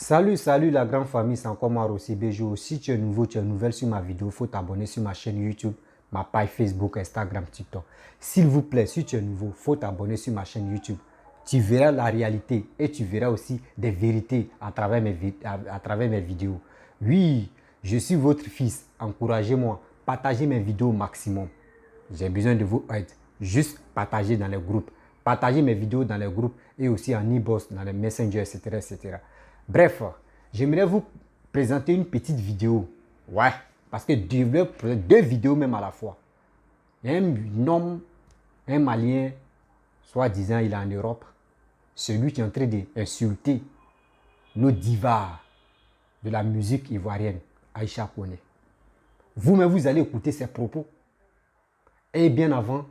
Salut la grande famille, c'est encore moi Rossi Bejo. Si tu es nouveau, tu es nouvelle sur ma vidéo, il faut t'abonner sur ma chaîne YouTube, ma page Facebook, Instagram, TikTok. S'il vous plaît, si tu es nouveau, il faut t'abonner sur ma chaîne YouTube. Tu verras la réalité et tu verras aussi des vérités à travers mes vidéos. Oui, je suis votre fils, encouragez-moi, partagez mes vidéos au maximum. J'ai besoin de votre aide. Juste partagez dans les groupes. Partagez mes vidéos dans les groupes et aussi en e-boss, dans les messengers, etc., etc. Bref, j'aimerais vous présenter une petite vidéo. Ouais, parce que deux vidéos même à la fois. Il y a un homme, un Malien, soi-disant il est en Europe. Celui qui est en train d'insulter nos divas de la musique ivoirienne, Aïcha Koné. Vous-même, vous allez écouter ses propos. Et bien avant,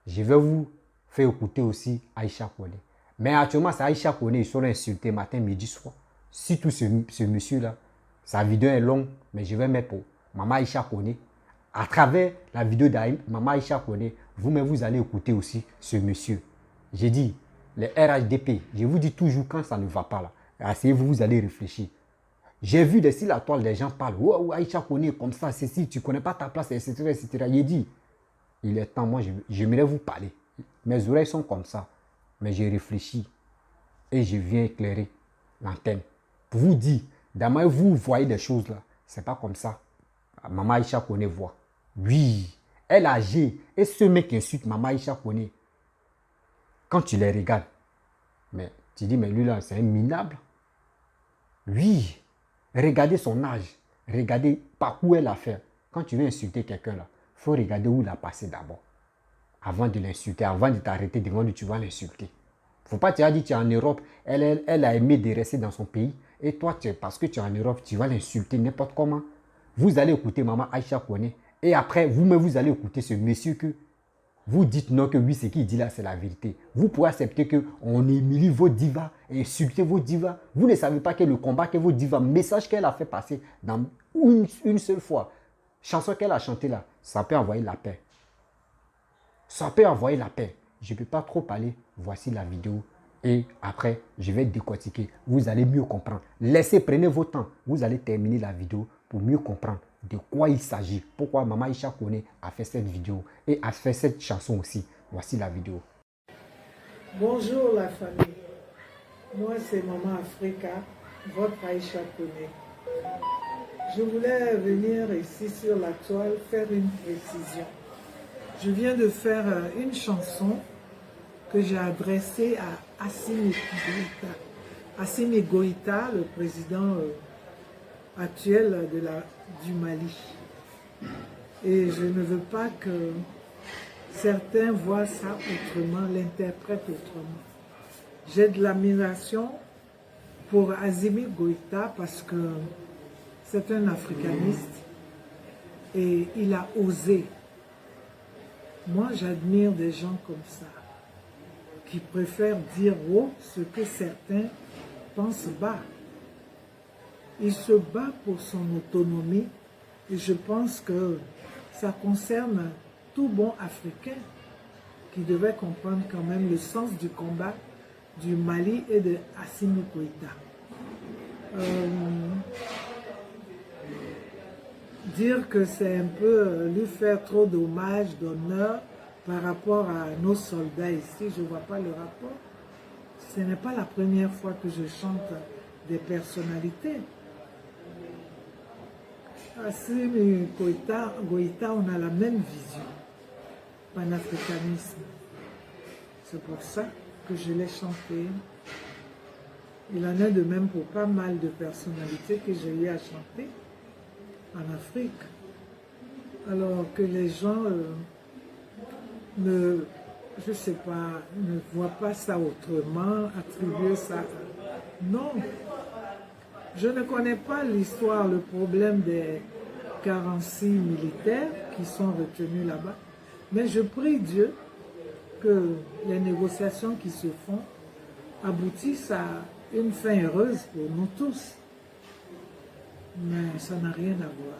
je vais vous faire écouter aussi Aïcha Koné. Mais actuellement, c'est Aïcha Koné, ils sont insultés matin, midi, soir. Si tout ce monsieur-là, sa vidéo est longue, mais je vais mettre pour Maman Aïcha Koné. À travers la vidéo de Maman Aïcha Koné, vous-même, vous allez écouter aussi ce monsieur. J'ai dit, les RHDP, je vous dis toujours quand ça ne va pas là. Asseyez-vous, vous allez réfléchir. J'ai vu sur la toile, des gens parlent, oh, Aïcha Koné, comme ça, c'est si tu ne connais pas ta place, etc., etc. J'ai dit, il est temps, moi, j'aimerais vous parler. Mes oreilles sont comme ça, mais j'ai réfléchi et je viens éclairer l'antenne. Pour vous dire, d'abord, vous voyez des choses là, c'est pas comme ça. Maman Aïcha Koné voit. Oui, elle a agi. Et ce mec qui insulte Maman Aïcha Koné, quand tu les regardes, mais tu dis, mais lui là, c'est un minable. Oui, regardez son âge, regardez par où elle a fait. Quand tu veux insulter quelqu'un là, il faut regarder où il a passé d'abord. Avant de l'insulter, avant de t'arrêter devant lui, tu vas l'insulter. Faut pas te dire, tu es en Europe, elle a aimé de rester dans son pays. Et toi, parce que tu es en Europe, tu vas l'insulter n'importe comment. Vous allez écouter Maman Aïcha Koné. Et après, vous-même, vous allez écouter ce monsieur que vous dites non, que oui, ce qu'il dit là, c'est la vérité. Vous pouvez accepter qu'on humilie vos divas et insulter vos divas. Vous ne savez pas que le combat que vos divas, message qu'elle a fait passer dans une seule fois, chanson qu'elle a chantée là, ça peut envoyer la paix. Ça peut envoyer la paix. Je ne peux pas trop parler. Voici la vidéo. Et après, je vais décortiquer. Vous allez mieux comprendre. Prenez votre temps. Vous allez terminer la vidéo pour mieux comprendre de quoi il s'agit. Pourquoi Maman Aïcha Koné a fait cette vidéo et a fait cette chanson aussi. Voici la vidéo. Bonjour la famille. Moi c'est Maman Africa, votre Aïcha Koné. Je voulais venir ici sur la toile faire une précision. Je viens de faire une chanson que j'ai adressée à Assimi Goïta, le président actuel du Mali. Et je ne veux pas que certains voient ça autrement, l'interprètent autrement. J'ai de l'admiration pour Assimi Goïta parce que c'est un africaniste et il a osé. Moi, j'admire des gens comme ça, qui préfèrent dire haut ce que certains pensent bas. Il se bat pour son autonomie et je pense que ça concerne tout bon Africain qui devait comprendre quand même le sens du combat du Mali et de Assimi Goïta. Dire que c'est un peu lui faire trop d'hommage, d'honneur par rapport à nos soldats ici, je ne vois pas le rapport. Ce n'est pas la première fois que je chante des personnalités. Assimi Goïta, on a la même vision, panafricanisme. C'est pour ça que je l'ai chanté. Il en est de même pour pas mal de personnalités que j'ai eu à chanter en Afrique. Alors que les gens je sais pas, ne voient pas ça autrement, attribuer ça. Non. Je ne connais pas l'histoire, le problème des 46 militaires qui sont retenus là-bas. Mais je prie Dieu que les négociations qui se font aboutissent à une fin heureuse pour nous tous. Mais ça n'a rien à voir.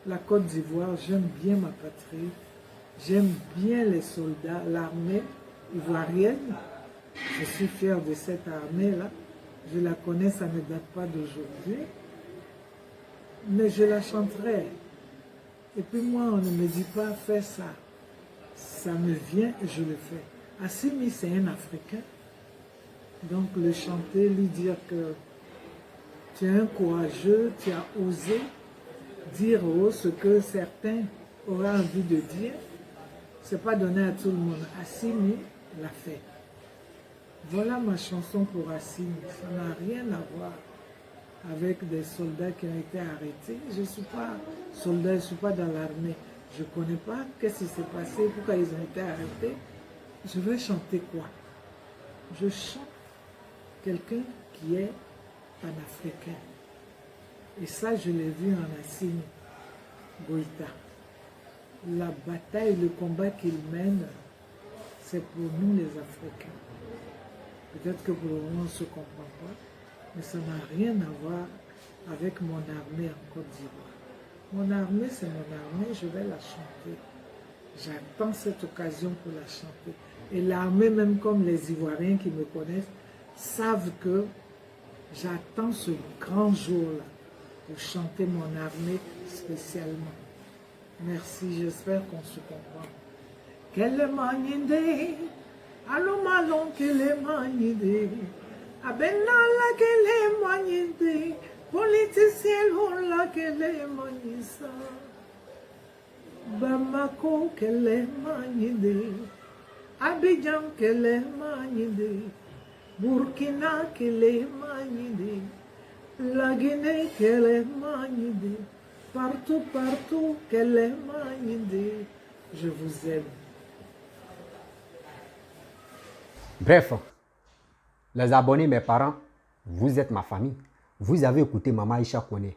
La Côte d'Ivoire, j'aime bien ma patrie, j'aime bien les soldats, l'armée ivoirienne. Je suis fier de cette armée-là. Je la connais, ça ne date pas d'aujourd'hui. Mais je la chanterai. Et puis moi, on ne me dit pas fais ça. Ça me vient et je le fais. Assimi, c'est un Africain. Donc le chanter, lui dire que tu es un courageux, tu as osé dire ce que certains auraient envie de dire. Ce n'est pas donné à tout le monde. Assimi l'a fait. Voilà ma chanson pour Assimi. Ça n'a rien à voir avec des soldats qui ont été arrêtés. Je ne suis pas soldat, je ne suis pas dans l'armée. Je ne connais pas qu'est-ce qui s'est passé, pourquoi ils ont été arrêtés. Je vais chanter quoi? Je chante quelqu'un qui est panafricain. Et ça, je l'ai vu en Assimi Goïta. La bataille, le combat qu'il mène, c'est pour nous les Africains. Peut-être que pour le moment, on ne se comprend pas, mais ça n'a rien à voir avec mon armée en Côte d'Ivoire. Mon armée, c'est mon armée, je vais la chanter. J'attends cette occasion pour la chanter. Et l'armée, même comme les Ivoiriens qui me connaissent, savent que j'attends ce grand jour-là pour chanter mon armée spécialement. Merci, j'espère qu'on se comprend. Quelle maninde, allô malon, quelle maninde, abenala, quelle maninde, politicien, on quelle manissa, Bamako, quelle maninde, Abidjan, quelle maninde, Burkina, quelle maninde, la Guinée, quelle maninde, partout, partout, quelle est maninde. Je vous aime. Bref, les abonnés, mes parents, vous êtes ma famille. Vous avez écouté Maman Aïcha Kone.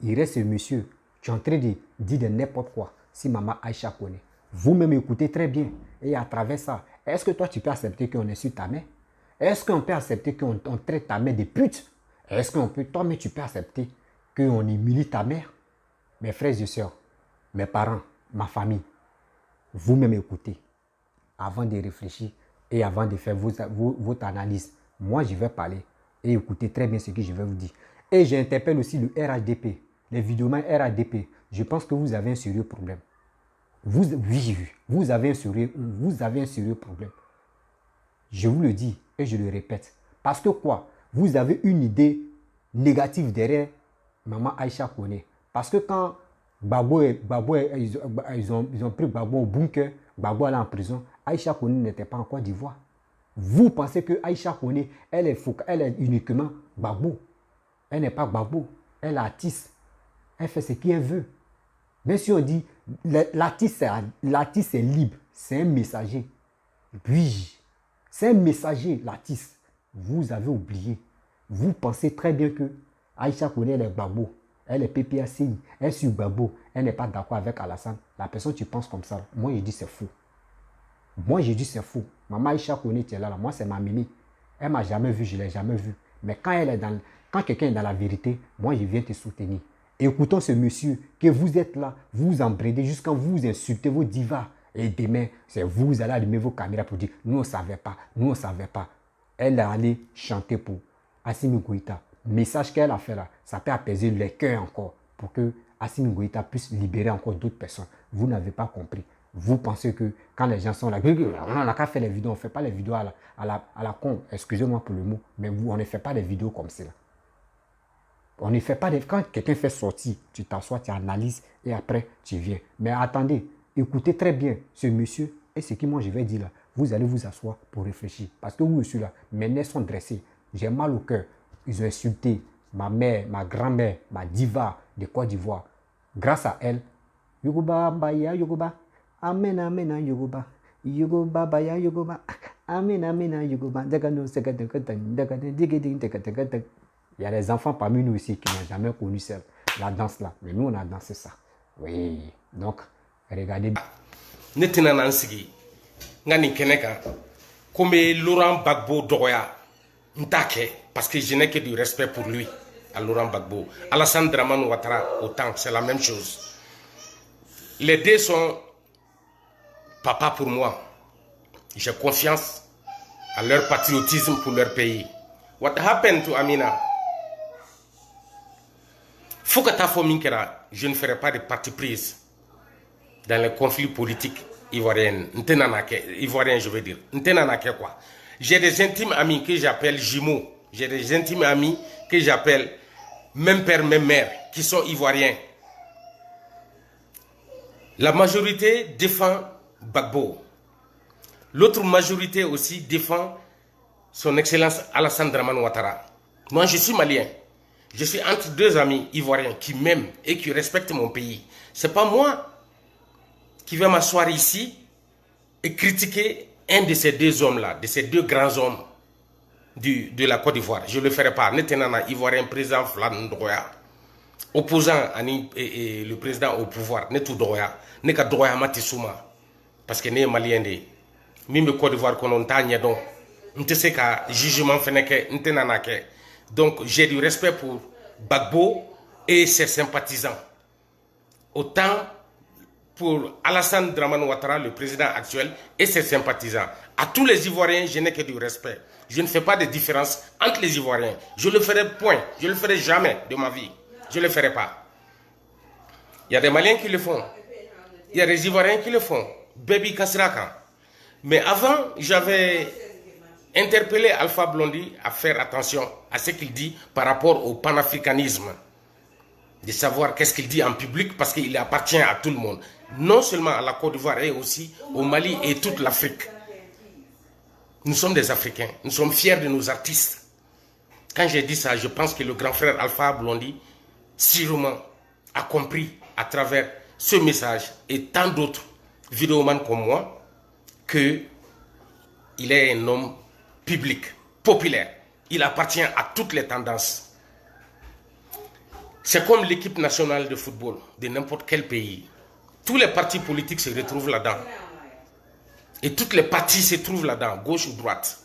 Il reste ce monsieur qui est en train de dire de n'importe quoi si Maman Aïcha Kone. Vous-même écoutez très bien. Et à travers ça, est-ce que toi tu peux accepter qu'on insulte ta mère? Est-ce qu'on peut accepter qu'on traite ta mère de pute? Est-ce qu'on peut, toi-même tu peux accepter qu'on humilie ta mère? Mes frères et sœurs, mes parents, ma famille, vous-même écoutez avant de réfléchir et avant de faire votre analyse. Moi, je vais parler et écoutez très bien ce que je vais vous dire. Et j'interpelle aussi le RHDP, les vidéomans RHDP. Je pense que vous avez un sérieux problème. Oui, vous avez un sérieux problème. Je vous le dis et je le répète. Parce que quoi? Vous avez une idée négative derrière Maman Aïcha Kone. Parce que quand ils ont pris Gbagbo au bunker, Gbagbo allait en prison, Aïcha Kone n'était pas en Côte d'Ivoire. Vous pensez que Aïcha Kone, elle est uniquement Gbagbo. Elle n'est pas Gbagbo. Elle est artiste. Elle fait ce qu'elle veut. Même si on dit, l'artiste est libre. C'est un messager. Oui, c'est un messager, l'artiste. Vous avez oublié. Vous pensez très bien que Aïcha Kone, elle est Gbagbo. Elle est PPACI, elle est sur Gbagbo, elle n'est pas d'accord avec Alassane. La personne, tu penses comme ça. Moi, je dis c'est faux. Moi, je dis c'est faux. Maman Aïcha Kone, tu es là. Moi, c'est ma mimi. Elle ne m'a jamais vu, je ne l'ai jamais vu. Mais quand quelqu'un est dans la vérité, moi, je viens te soutenir. Écoutons ce monsieur que vous êtes là, vous embrédez jusqu'à vous insultez vos divas. Et demain, c'est vous allez allumer vos caméras pour dire nous, on ne savait pas, nous, on ne savait pas. Elle est allée chanter pour Assimi Goïta. Message qu'elle a fait là, ça peut apaiser les cœurs encore pour que Assimi Goïta puisse libérer encore d'autres personnes. Vous n'avez pas compris. Vous pensez que quand les gens sont là, on n'a qu'à faire les vidéos, on ne fait pas les vidéos à la con, excusez-moi pour le mot, mais on ne fait pas des vidéos comme ça. On ne fait pas des... Quand quelqu'un fait sortir, tu t'assois, tu analyses et après tu viens. Mais attendez, écoutez très bien ce monsieur et ce que moi je vais dire là. Vous allez vous asseoir pour réfléchir. Parce que vous, monsieur là, mes nez sont dressés. J'ai mal au cœur. Ils ont insulté ma mère, ma grand-mère, ma diva de Côte d'Ivoire. Grâce à elle, Yogoba, Baya, Yogoba, Amen, Amen, Yogoba, Yogoba, Baya, Yogoba, Amen, Amen, Yogoba, il y a des enfants parmi nous ici qui n'ont jamais connu la danse là. Mais nous, on a dansé ça. Oui, donc, regardez. Comme Laurent Gbagbo Dogoya, parce que je n'ai que du respect pour lui, à Laurent Gbagbo. Alassane Dramane Ouattara, autant, c'est la même chose. Les deux sont papa pour moi. J'ai confiance à leur patriotisme pour leur pays. What happened to Amina? Fokata Fominkera, je ne ferai pas de parti prise dans les conflits politiques ivoiriens. Ivoiriens, je veux dire. Quoi. J'ai des intimes amis que j'appelle jumeaux. J'ai des intimes amis que j'appelle même père, même mère, qui sont ivoiriens. La majorité défend Gbagbo. L'autre majorité aussi défend son excellence Alassane Dramane Ouattara. Moi, je suis malien. Je suis entre deux amis ivoiriens qui m'aiment et qui respectent mon pays. Ce n'est pas moi qui vais m'asseoir ici et critiquer un de ces deux hommes-là, de ces deux grands hommes de la Côte d'Ivoire. Je ne le ferai pas. Netenana, Ivoirien, président Flandroya, opposant et le président au pouvoir, Netou Droya, Neka Droya Matissouma, parce que ne malien de Mime Côte d'Ivoire qu'on entend donc. Nteseka jugement feneke ntenanake. Donc j'ai du respect pour Gbagbo et ses sympathisants. Autant pour Alassane Dramane Ouattara, le président actuel, et ses sympathisants. À tous les Ivoiriens, je n'ai que du respect. Je ne fais pas de différence entre les Ivoiriens. Je le ferai point. Je le ferai jamais de ma vie. Je le ferai pas. Il y a des Maliens qui le font. Il y a des Ivoiriens qui le font. Baby Kasraka. Mais avant, j'avais interpellé Alpha Blondy à faire attention à ce qu'il dit par rapport au panafricanisme. De savoir qu'est-ce qu'il dit en public parce qu'il appartient à tout le monde. Non seulement à la Côte d'Ivoire et aussi au Mali et toute l'Afrique. Nous sommes des Africains. Nous sommes fiers de nos artistes. Quand j'ai dit ça, je pense que le grand frère Alpha Blondy, sûrement, a compris à travers ce message et tant d'autres vidéomans comme moi que il est un homme public, populaire. Il appartient à toutes les tendances. C'est comme l'équipe nationale de football de n'importe quel pays. Tous les partis politiques se retrouvent là-dedans. Et toutes les partis se trouvent là-dedans, gauche ou droite.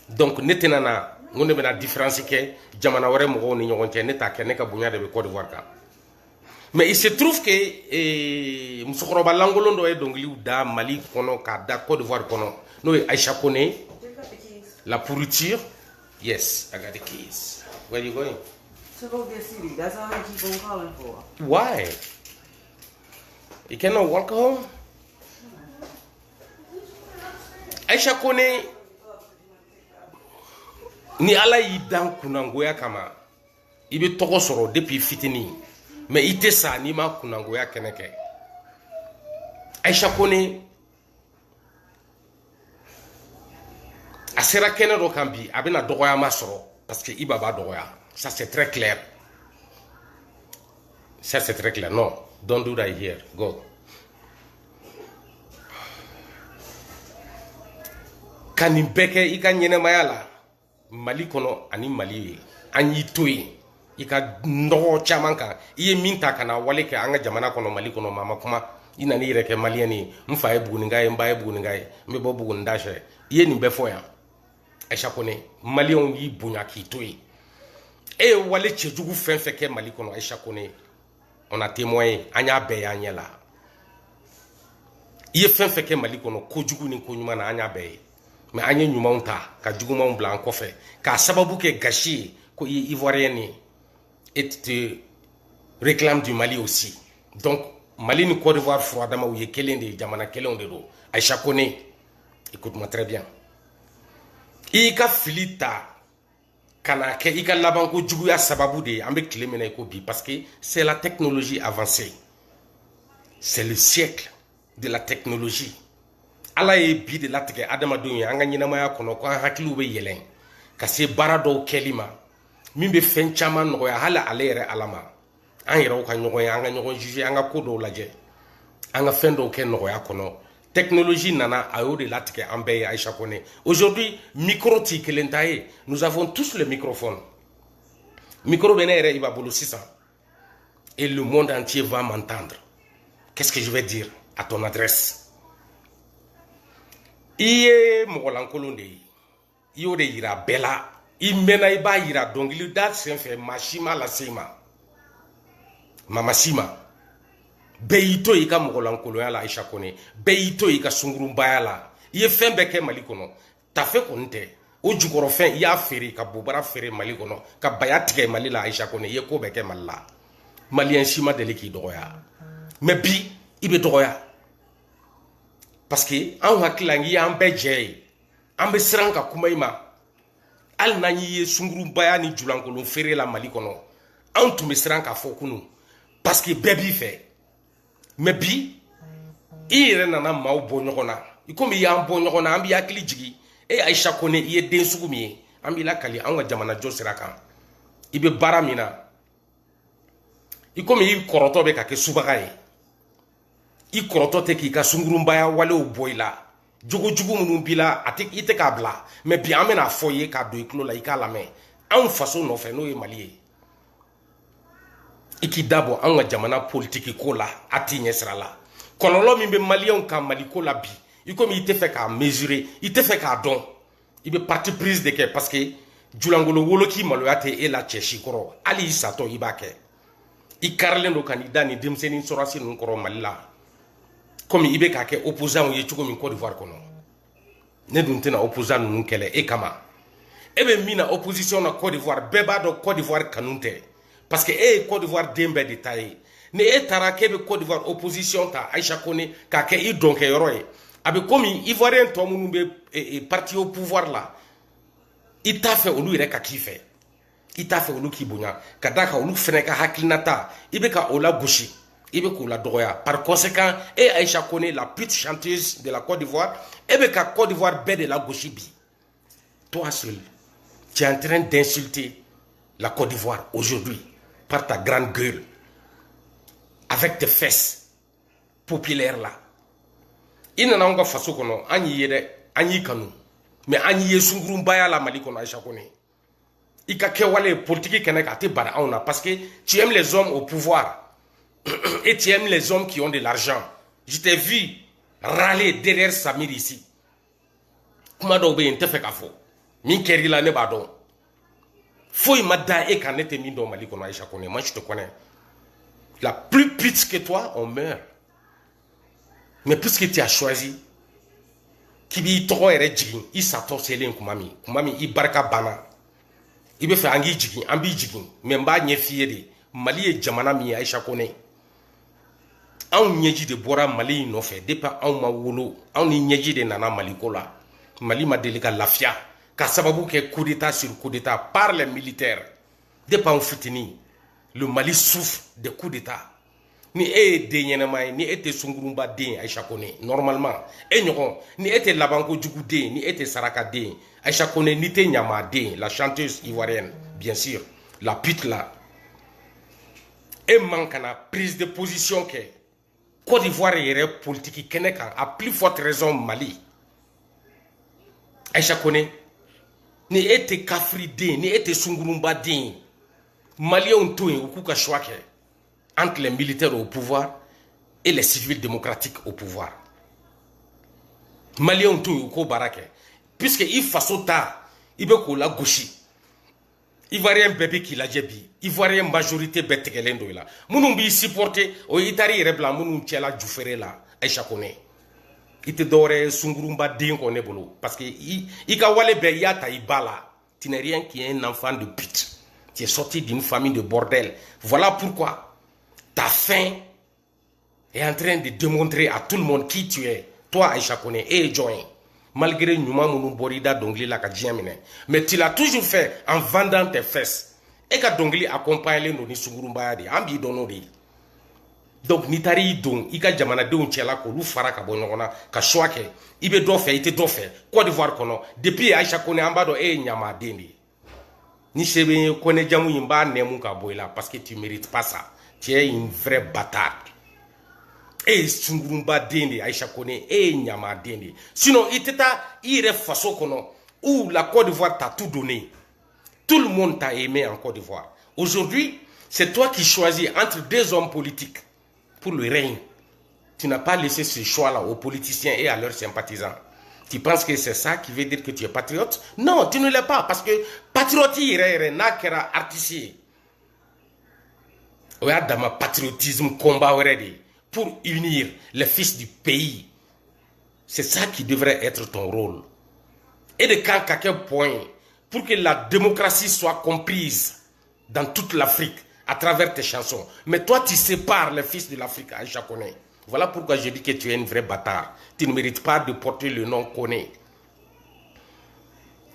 Donc, netenana, on a une différence que Djamanaware Moro ni Nyoronte neta keneka bunya de Côte d'Ivoire. Mais il se trouve que Moussokoroba Langolondo est donc da Mali kono ka da Côte d'Ivoire kono. No Aïcha Kone, la pourriture. Yes, I got the keys. Where are you going? To go get CD. That's all I keep on calling for. Why? You cannot walk home? Aïcha Kone ni ala yi dan kunangoya kama ibe toko soro depuis fitini mais ite sa ni ma kunangoya keneke. Aïcha Kone asera kene do kambi abena dogoya ma soro parce que ibaba dogoya. Ça c'est très clair. Ça c'est très clair. Non, don't do that here. Go. Kanimbeke ika nyene mayala Mali kono ani Mali anyi toyi ika ndo chamanka iye minta kana wale ke anga jamana kono Mali kono mama kuma ina ni reke malieni mfa ebu ngai mba ebu ngai mebo bu ndashe iye ni befoya Aïcha Kone Mali on yi bunya ki toyi et wale tchejugu fenfeke Mali kono Aïcha Kone on a témoigné anya be anyela iye fenfeke Mali kono kojugu ni konyuma na anya be mais anya nyuma unta ka juguma blanc kofe ka sababu ke gachi ko ivoirien et te réclame du Mali aussi. Donc Mali ni Côte d'Ivoire froidement ou yekelende jamana kelon de do Aïcha Kone écoute-moi très bien. Ika filita kana ke ika labanko jugu ya sababu de ambe klemena ko bi parce que c'est la technologie avancée. C'est le siècle de la technologie. Ala ye bi de latike adama dunya anga nyinamaya kono ko hakilu be yelen ka se barado kelima mimbe fen chama no ya hala alere alama an yero ka nyogo ya anga nyogo juge anga kodo laje anga fendo ken no ya kono technologie nana ayo de latike ambe Aïcha Kone. Aujourd'hui micro ti kelentaye nous avons tous le microphone. Micro benere iba bolo 600 et le monde entier va m'entendre. Qu'est-ce que je vais dire à ton adresse? Iye mogolankolonde iyo de ira bela imena iba ira dongili dat senfe mashima la sema mama sima beito ika mogolankolo la Aïcha Kone beito ika sungurumbaya la iye fembe ke Mali kono tafe konte o jukɔrɔ fɛn i y'a feere ka bobara feere Mali kɔnɔ ka baya tigɛ Mali la Aïcha Koné i ye ko bɛɛ kɛ Mali la malien si ma deli k'i dɔgɔya mais bi i bɛ dɔgɔya parce que anw hakili la n k'i y'an bɛɛ jɛ ye an bɛ siran ka kuma i ma hali n'an y'i ye sungurubaya ni julankolon feere la Mali kɔnɔ anw tun bɛ siran k'a fɔ kunun parce que bɛɛ b'i fɛ mais bi i yɛrɛ nana maaw bɔ ɲɔgɔn na i komi i y'an bɔ ɲɔgɔn na an b'i hakili jigi e Aïcha Koné i ye den sugu min ye an b'i lakali an ka jamana jɔ sira kan i bɛ baara min na i komi i kɔrɔtɔ bɛ ka kɛ subaga ye i kɔrɔtɔ tɛ k'i ka sungurubaya walew bɔ i la jogojugu minnu b'i la i tɛ k'a bila mais bi an bɛna fɔ i ye k'a don i tulo la i k'a lamɛn anw faso nɔfɛ n'o ye Mali ye i k'i dabɔ an ka jamana politiki ko la a t'i ɲɛ sira la kɔlɔlɔ min bɛ maliyɛnw kan Mali ko la bi i komi i tɛ fɛ k'a mesurer i tɛ fɛ k'a dɔn i bɛ parti prise de kɛ parce que julangolo woloki maloya tɛ e la cɛ si kɔrɔ hali i satɔ i b'a kɛ i karilen don ka n'i da nin denmisɛnnin sɔrɔsi ninnu kɔrɔ Mali la komi i bɛ k'a kɛ opposant ye cogo min Côte d'Ivoire kɔnɔ ne dun tɛna opposant ninnu kɛlɛ e kama e bɛ min na opposition na Côte d'Ivoire bɛɛ b'a dɔn Côte d'Ivoire kanu tɛ parce que e ye Côte d'Ivoire den bɛɛ de ta ye ni e taara k'e bɛ Côte d'Ivoire opposition ta Aïcha Koné k'a kɛ i dɔnkɛyɔrɔ ye a bɛ komi Ivoirien tɔ minnu bɛ parti au pouvoir la i t'a fɛ olu yɛrɛ ka k'i fɛ i t'a fɛ olu k'i bonya ka d'a kan olu fɛnɛ ka hakilinata i bɛ ka o la gosi i bɛ k'o la dɔgɔya par conséquent e Aïcha Koné la pute chanteuse de la Côte d'Ivoire e bɛ ka Côte d'Ivoire bɛɛ de la gosi bi toi seul tu es en train d'insulter la Côte d'Ivoire aujourd'hui par ta grande gueule avec tes fesses populaires là i nana anw ka faso kɔnɔ an y'i ye dɛ an y'i kanu mais an y'i ye sungurubaya la Mali kɔnɔ Aïcha Koné i ka kɛwale politique kɛnɛ kan a tɛ bari anw na parce que tu aimes les hommes au pouvoir et tu aimes les hommes qui ont de l'argent je t'ai vu râler derrière Samir ici kuma dɔw bɛ yen n tɛ fɛ k'a fɔ min kɛr'i la ne b'a dɔn foyi ma da e kan ne tɛ min dɔn Mali kɔnɔ Aïcha Koné moi je te connais la plus petite que toi on meurt mais puisque tu as choisi k'i b'i tɔgɔ yɛrɛ jigin i satɔ selen kuma min i barika banna i bɛ fɛ an k'i jigin an b'i jigin mais n b'a ɲɛ f'i ye de Mali ye jamana min ye Aïcha Koné anw ɲɛji de bɔra Mali in nɔfɛ depuis anw ma wolo anw ni ɲɛji de nana Mali ko la Mali ma deli ka lafiya ka sababu kɛ coup d'état sur coup d'état par les militaires depuis anw fitini le Mali souffre de coup d'état ni e ye den ɲɛnɛma ye ni e tɛ sunguruba den Aïcha Koné normalement e ɲɔgɔn ni e tɛ labanko jugu den ni e tɛ saraka den Aïcha Koné ni tɛ ɲama den la chanteuse ivoirienne bien sûr la pute là e man kana prise de position kɛ Côte d'Ivoire yɛrɛ politique kɛnɛ kan à plus forte raison Mali Aïcha Koné ni e tɛ kafiri den ni e tɛ sunguruba den Maliens to yen u k'u ka choix kɛ entre les militaires au pouvoir et les civils démocratiques au pouvoir. Maliens tout ko barake puisque il faso ta ibe ko la gauche Ivoirien bébé qui la jebi Ivoirien majorité betegelen do la munun bi supporter o itari rebla munun tiela jufere la Aïcha Koné ite dore sungurumba den ko ne bolo parce que i ka wale be yata ibala tu n'es rien qui est un enfant de pute tu es sorti d'une famille de bordel voilà pourquoi ta fin est en train de démontrer à tout le monde qui tu es. Toi, Aïcha Koné, et Join. Malgré Numa Mounou Borida Dongli la Kadjiamine. Mais tu l'as toujours fait en vendant tes fesses. Et que Dongli accompagne les Noni Sungurumbayadi. Ambi Donori. Donc, Nitari Don, Ika Jamana Don Tchela, Kolou Faraka Bonona, Kachouake, Ibe Dofé, Ite Dofé, Côte d'Ivoire Kono. Depuis Aïcha Koné, Ambado et Nyama Dendi. Ni Sebe Koné Jamou Yimba Nemuka Boila, parce que tu ne mérites pas ça. Tu es une vraie bâtarde. Et Sungurumba Dende, Aïcha Koné, et Nyama Dende. Sinon, il était à façon où la Côte d'Ivoire t'a tout donné. Tout le monde t'a aimé en Côte d'Ivoire. Aujourd'hui, c'est toi qui choisis entre deux hommes politiques pour le règne. Tu n'as pas laissé ce choix-là aux politiciens et à leurs sympathisants. Tu penses que c'est ça qui veut dire que tu es patriote? Non, tu ne l'es pas, parce que patriote, il n'a qu'à artiste. Dans ma patriotisme combat pour unir les fils du pays. C'est ça qui devrait être ton rôle. et de à quel point, pour que la démocratie soit comprise dans toute l'Afrique à travers tes chansons. Mais toi, tu sépares les fils de l'Afrique, Aïcha Koné. Voilà pourquoi je dis que tu es une vraie bâtard. Tu ne mérites pas de porter le nom Koné.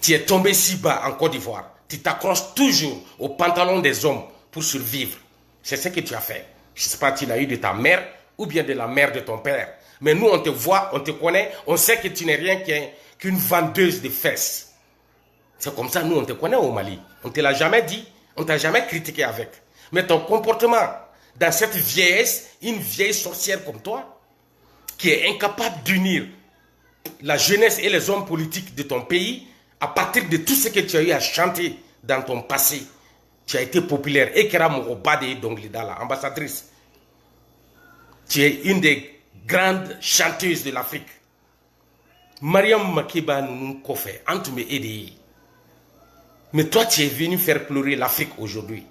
Tu es tombé si bas en Côte d'Ivoire. Tu t'accroches toujours au pantalon des hommes pour survivre. C'est ce que tu as fait. Je ne sais pas, tu l'as eu de ta mère ou bien de la mère de ton père. Mais nous, on te voit, on te connaît, on sait que tu n'es rien qu'une vendeuse de fesses. C'est comme ça, nous, on te connaît au Mali. On ne te l'a jamais dit, on ne t'a jamais critiqué avec. Mais ton comportement, dans cette vieillesse, une vieille sorcière comme toi, qui est incapable d'unir la jeunesse et les hommes politiques de ton pays, à partir de tout ce que tu as eu à chanter dans ton passé, tu as été populaire. Ekera Morobade Donglidala, ambassadrice. Tu es une des grandes chanteuses de l'Afrique. Mariam Makeba nous Kofé, Antume Ede. Mais toi, tu es venu faire pleurer l'Afrique aujourd'hui.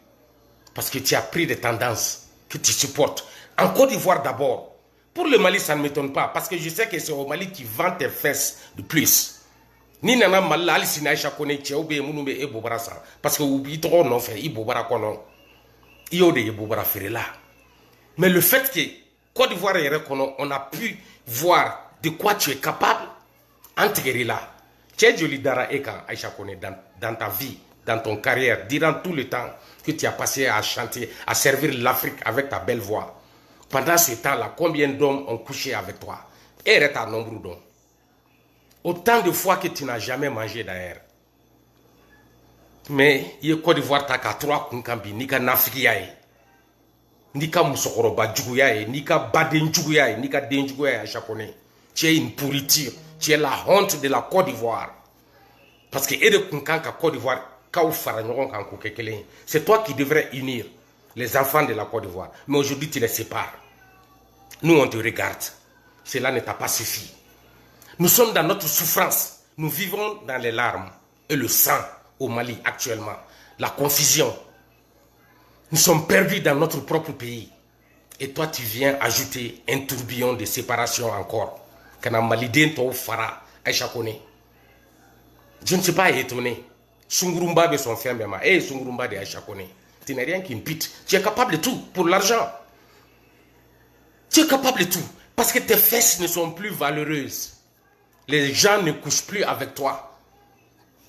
Parce que tu as pris des tendances que tu supportes. En Côte d'Ivoire d'abord. Pour le Mali, ça ne m'étonne pas. Parce que je sais que c'est au Mali qui vend tes fesses de plus. Ni nana malla ali sinaisha kone che obe munumbe e bobara sa parce que ubi to non fait i bobara kono io de bobara ferela. Mais le fait que Côte d'Ivoire et Rekono, on a pu voir de quoi tu es capable intégrer là. Tché joli dara eka Aïcha Koné dans ta vie, dans ton carrière, durant tout le temps que tu as passé à chanter, à servir l'Afrique avec ta belle voix. Pendant ce temps-là, combien d'hommes ont couché avec toi? Et reste un nombre d'hommes. Autant de fois que tu n'as jamais mangé d'ailleurs. Mais il y a Côte d'Ivoire, tu as 3 kunkambi, ni ka nafikiyaye, ni ka musokoroba djuguyaye, ni ka baden djuguyaye, ni ka den djuguyaye Aïcha Koné. Tu es une pourriture. Tu es la honte de la Côte d'Ivoire. Parce que Ede Kunkanka Côte d'Ivoire, c'est toi qui devrais unir les enfants de la Côte d'Ivoire. Mais aujourd'hui, tu les sépares. Nous, on te regarde. Cela ne t'a pas suffi. Nous sommes dans notre souffrance. Nous vivons dans les larmes et le sang au Mali actuellement. La confusion. Nous sommes perdus dans notre propre pays. Et toi, tu viens ajouter un tourbillon de séparation encore. Kana Maliden to fara Aïcha Koné. Je ne suis pas étonné. Sungurumba de son frère Mema. Et Sungurumba de Aïcha Koné. Tu n'es rien qu'une pite. Tu es capable de tout pour l'argent. Tu es capable de tout. Parce que tes fesses ne sont plus valeureuses. Les gens ne couchent plus avec toi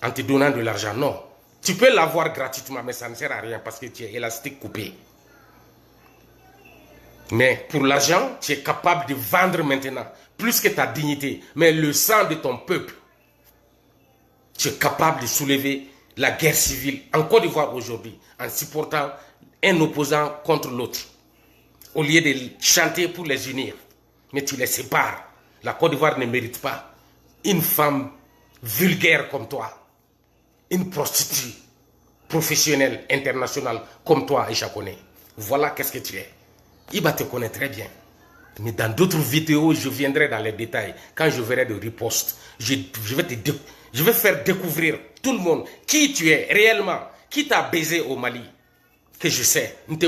en te donnant de l'argent. Non. Tu peux l'avoir gratuitement, mais ça ne sert à rien parce que tu es élastique coupé. Mais pour l'argent, tu es capable de vendre maintenant plus que ta dignité. Mais le sang de ton peuple, tu es capable de soulever la guerre civile en Côte d'Ivoire aujourd'hui en supportant un opposant contre l'autre. Au lieu de chanter pour les unir, mais tu les sépares. La Côte d'Ivoire ne mérite pas une femme vulgaire comme toi, une prostituée professionnelle, internationale comme toi, Aïcha Koné. Voilà qu'est-ce que tu es. Iba te connaît très bien. Mais dans d'autres vidéos, je viendrai dans les détails. Quand je verrai de riposte, je vais faire découvrir tout le monde qui tu es réellement, qui t'a baisé au Mali. Que je sais. Moi,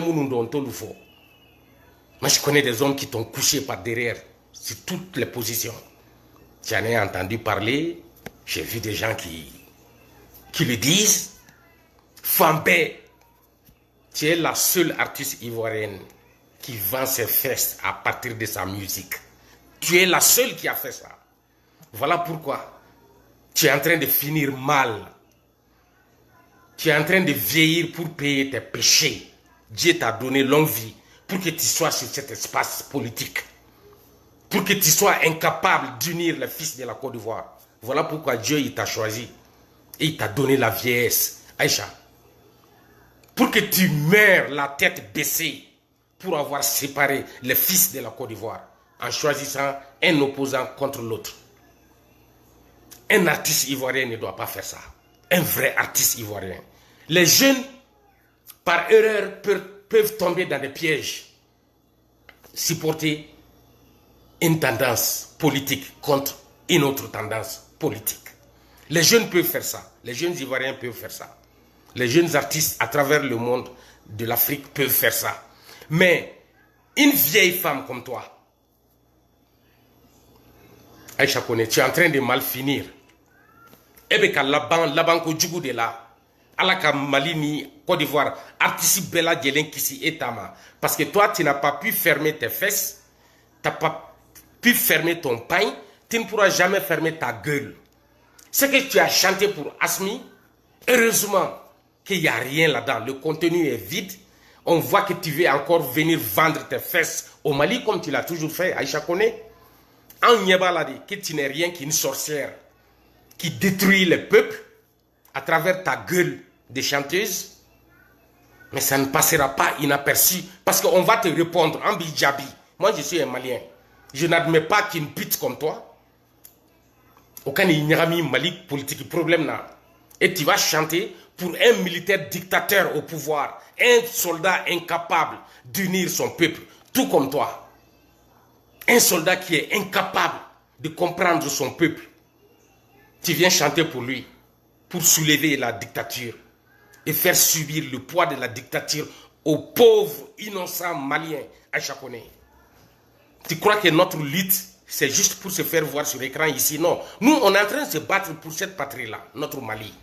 je connais des hommes qui t'ont couché par derrière, sur toutes les positions. J'en ai entendu parler, j'ai vu des gens qui le disent. Fambé, tu es la seule artiste ivoirienne qui vend ses fesses à partir de sa musique. Tu es la seule qui a fait ça. Voilà pourquoi tu es en train de finir mal. Tu es en train de vieillir pour payer tes péchés. Dieu t'a donné longue vie pour que tu sois sur cet espace politique. Pour que tu sois incapable d'unir les fils de la Côte d'Ivoire. Voilà pourquoi Dieu t'a choisi. Et il t'a donné la vieillesse. Aïcha, pour que tu meurs la tête baissée, pour avoir séparé les fils de la Côte d'Ivoire, en choisissant un opposant contre l'autre. Un artiste ivoirien ne doit pas faire ça. Un vrai artiste ivoirien. Les jeunes, par erreur, peuvent tomber dans des pièges. Supporter une tendance politique contre une autre tendance politique. Les jeunes peuvent faire ça. Les jeunes Ivoiriens peuvent faire ça. Les jeunes artistes à travers le monde de l'Afrique peuvent faire ça. Mais une vieille femme comme toi, Aïcha Koné, tu es en train de mal finir. ebe ka laban ko jugu de la ala ka Mali ni Côte d'Ivoire artiste bella jelen kisi etama parce que toi tu n'as pas pu fermer tes fesses, t'as pas pu fermer ton pain, tu ne pourras jamais fermer ta gueule. Ce que tu as chanté pour Asmi, heureusement qu'il n'y a rien là-dedans, le contenu est vide. On voit que tu veux encore venir vendre tes fesses au Mali comme tu l'as toujours fait, Aïcha Kone. En Nyebaladi, que tu n'es rien qu'une sorcière qui détruit le peuple à travers ta gueule de chanteuse. Mais ça ne passera pas inaperçu parce qu'on va te répondre en Bidjabi. Moi, je suis un Malien. Je n'admets pas qu'une pute comme toi, aucun Ignarami Mali politique, problème là. Et tu vas chanter pour un militaire dictateur au pouvoir, un soldat incapable d'unir son peuple, tout comme toi. Un soldat qui est incapable de comprendre son peuple. Tu viens chanter pour lui, pour soulever la dictature et faire subir le poids de la dictature aux pauvres, innocents Maliens à Chakone. Tu crois que notre lutte, c'est juste pour se faire voir sur l'écran ici? Non. Nous, on est en train de se battre pour cette patrie-là, notre Mali,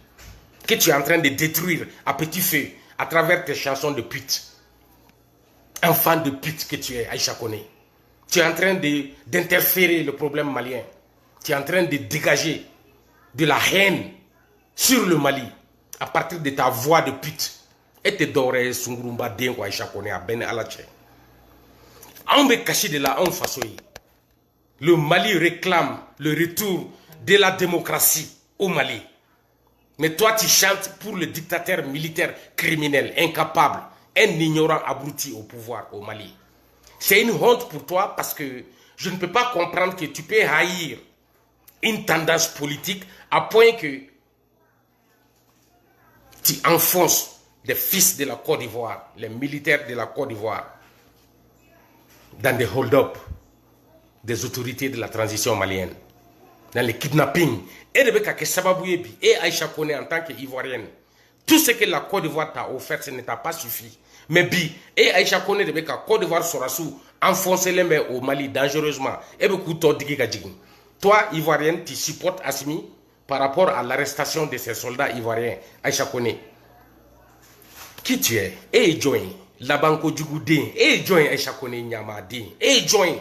que tu es en train de détruire à petit feu à travers tes chansons de pute. Enfant de pute que tu es, Aïcha Kone. Tu es en train d'interférer le problème malien. Tu es en train de dégager de la haine sur le Mali à partir de ta voix de pute. Et te doré Sungurumba Dengo Aïcha Kone à Ben Alache. On me caché de la honte façon. Le Mali réclame le retour de la démocratie au Mali. Mais toi, tu chantes pour le dictateur militaire criminel, incapable, un ignorant abruti au pouvoir au Mali. C'est une honte pour toi parce que je ne peux pas comprendre que tu peux haïr une tendance politique à point que tu enfonces les fils de la Côte d'Ivoire, les militaires de la Côte d'Ivoire, dans des hold-up des autorités de la transition malienne, dans les kidnappings. Et Rebecca Kesababouyebi et Aïcha Kone en tant qu'Ivoirienne, tout ce que la Côte d'Ivoire t'a offert, ce ne t'a pas suffi. Mais Bi et Aïcha Kone Rebecca, Côte d'Ivoire sera sous, enfoncer les mains au Mali dangereusement. Et beaucoup toi, Ivoirienne, tu supportes Assimi par rapport à l'arrestation de ces soldats ivoiriens, Aïcha Kone. Qui tu es? Et join Labanko Djugoudin, et join Aïcha Kone Nyamadin, et join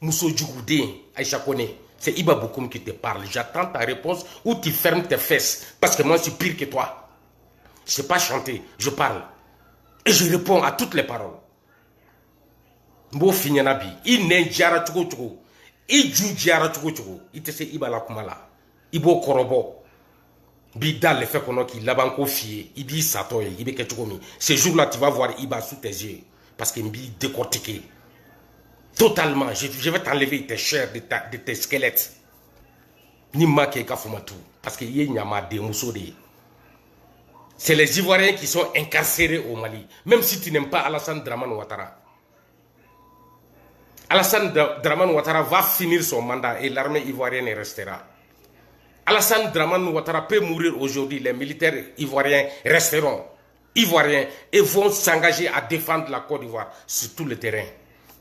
Mousso Djugoudin, Aïcha Kone. C'est Iba Bokoum qui te parle. J'attends ta réponse ou tu fermes tes fesses. Parce que moi, je suis pire que toi. Je ne sais pas chanter, je parle. Et je réponds à toutes les paroles. Mbo Finyanabi, il n'est Djara Tchouko Tchouko. Il joue Djara Tchouko Tchouko. Il te sait Iba la Kumala. Ibo Korobo. Bidal le fait qu'on a qui l'abanco fié. Ibi Satoye, Ibi Ketchoukomi. Ce jour-là, tu vas voir Iba sous tes yeux. Parce qu'il m'y décortiqué. Totalement, je vais t'enlever tes chairs de tes squelettes. Nima Keka Fumatu. Parce que y a des Moussodi. C'est les Ivoiriens qui sont incarcérés au Mali. Même si tu n'aimes pas Alassane Dramane Ouattara. Alassane Dramane Ouattara va finir son mandat et l'armée ivoirienne restera. Alassane Dramane Ouattara peut mourir aujourd'hui. Les militaires ivoiriens resteront ivoiriens et vont s'engager à défendre la Côte d'Ivoire sur tout le terrain.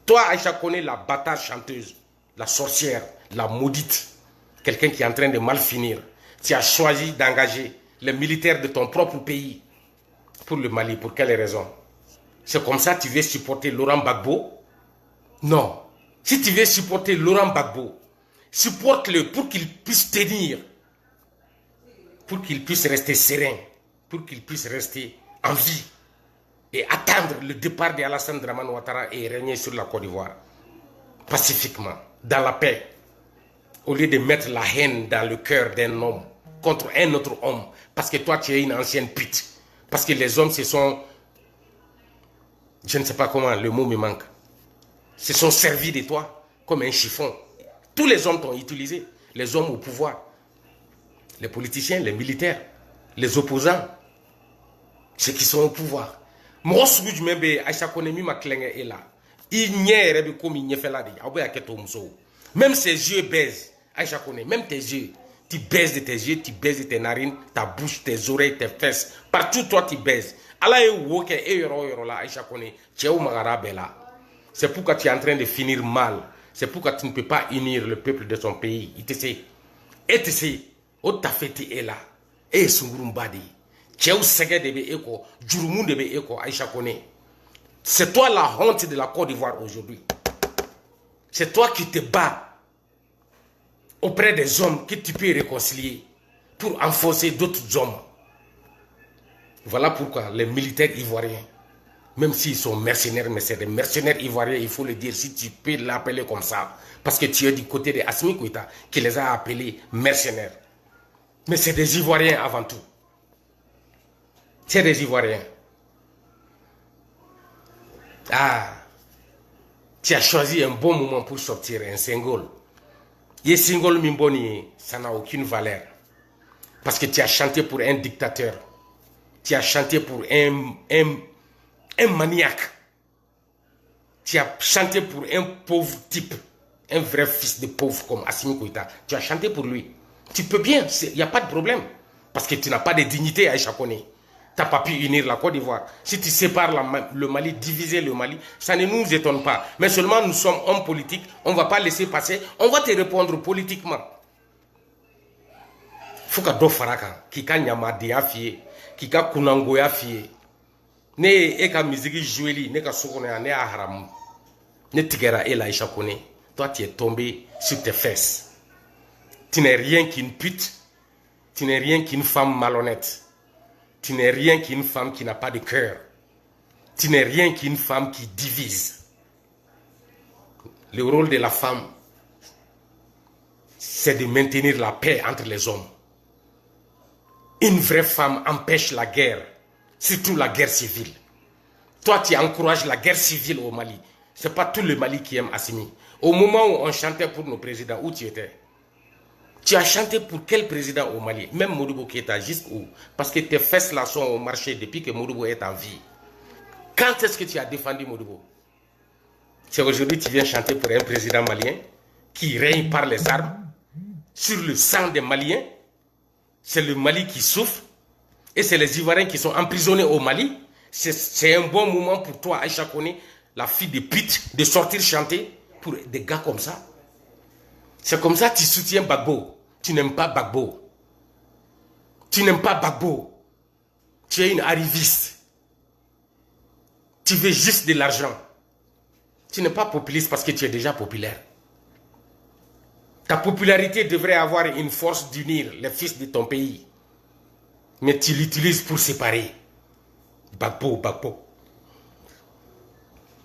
Toi, Aïcha Kone, la bâtarde chanteuse, la sorcière, la maudite, quelqu'un qui est en train de mal finir, tu as choisi d'engager les militaires de ton propre pays pour le Mali. Pour quelle raison? C'est comme ça que tu veux supporter Laurent Gbagbo? Non. Si tu veux supporter Laurent Gbagbo, supporte-le pour qu'il puisse tenir, pour qu'il puisse rester serein, pour qu'il puisse rester en vie et attendre le départ de Alassane Dramane Ouattara et régner sur la Côte d'Ivoire pacifiquement, dans la paix, au lieu de mettre la haine dans le cœur d'un homme contre un autre homme, parce que toi tu es une ancienne pute, parce que les hommes se sont, je ne sais pas comment, le mot me manque, se sont servis de toi comme un chiffon. Tous les hommes t'ont utilisé, les hommes au pouvoir, les politiciens, les militaires, les opposants, ceux qui sont au pouvoir. Même si ses yeux baisent, Aïcha Kone, même tes yeux, tu baises de tes yeux, tu baises de tes narines, ta bouche, tes oreilles, tes fesses, partout toi tu baises. C'est pourquoi tu es en train de finir mal. C'est pourquoi tu ne peux pas unir le peuple de son pays. Il te sait. Et tu sais, O tafeti est là. Et Sungurumbadi. Tchéou Sege de Eko, Djurumu de Eko, Aïcha Kone. C'est toi la honte de la Côte d'Ivoire aujourd'hui. C'est toi qui te bats auprès des hommes que tu peux réconcilier pour enfoncer d'autres hommes. Voilà pourquoi les militaires ivoiriens, même s'ils sont mercenaires, mais c'est des mercenaires ivoiriens, il faut le dire, si tu peux l'appeler comme ça, parce que tu es du côté de Assimi Goïta qui les a appelés mercenaires. Mais c'est des Ivoiriens avant tout. C'est des Ivoiriens. Ah, tu as choisi un bon moment pour sortir un single. Et single Mimboni, ça n'a aucune valeur. Parce que tu as chanté pour un dictateur. Tu as chanté pour un maniaque. Tu as chanté pour un pauvre type. Un vrai fils de pauvre comme Assimi Goïta. Tu as chanté pour lui. Tu peux bien, il n'y a pas de problème. Parce que tu n'as pas de dignité à Aïcha Kone. Tu n'as pas pu unir la Côte d'Ivoire. Si tu sépares le Mali, diviser le Mali, ça ne nous étonne pas. Mais seulement nous sommes hommes politiques, on ne va pas laisser passer, on va te répondre politiquement. Il faut que do faraka, qui ka nyamadia fie, qui ka kunangoya fie. Ne e ka musique joueli, ne ka sokone ne a haram. Ne tigera e la Aïcha Kone. Toi tu es tombé sur tes fesses. Tu n'es rien qu'une pute. Tu n'es rien qu'une femme malhonnête. Tu n'es rien qu'une femme qui n'a pas de cœur. Tu n'es rien qu'une femme qui divise. Le rôle de la femme, c'est de maintenir la paix entre les hommes. Une vraie femme empêche la guerre, surtout la guerre civile. Toi, tu encourages la guerre civile au Mali. Ce n'est pas tout le Mali qui aime Assimi. Au moment où on chantait pour nos présidents, où tu étais? Tu as chanté pour quel président au Mali? Même Modibo Keïta, jusqu'où? Parce que tes fesses là sont au marché depuis que Modibo est en vie. Quand est-ce que tu as défendu Modibo? C'est aujourd'hui que tu viens chanter pour un président malien qui règne par les armes, sur le sang des Maliens. C'est le Mali qui souffre. Et c'est les Ivoiriens qui sont emprisonnés au Mali. C'est un bon moment pour toi, Aïcha Kone, la fille de pute, de sortir chanter pour des gars comme ça. C'est comme ça que tu soutiens Gbagbo. Tu n'aimes pas Gbagbo. Tu n'aimes pas Gbagbo. Tu es une arriviste. Tu veux juste de l'argent. Tu n'es pas populiste parce que tu es déjà populaire. Ta popularité devrait avoir une force d'unir les fils de ton pays. Mais tu l'utilises pour séparer. Gbagbo, Gbagbo.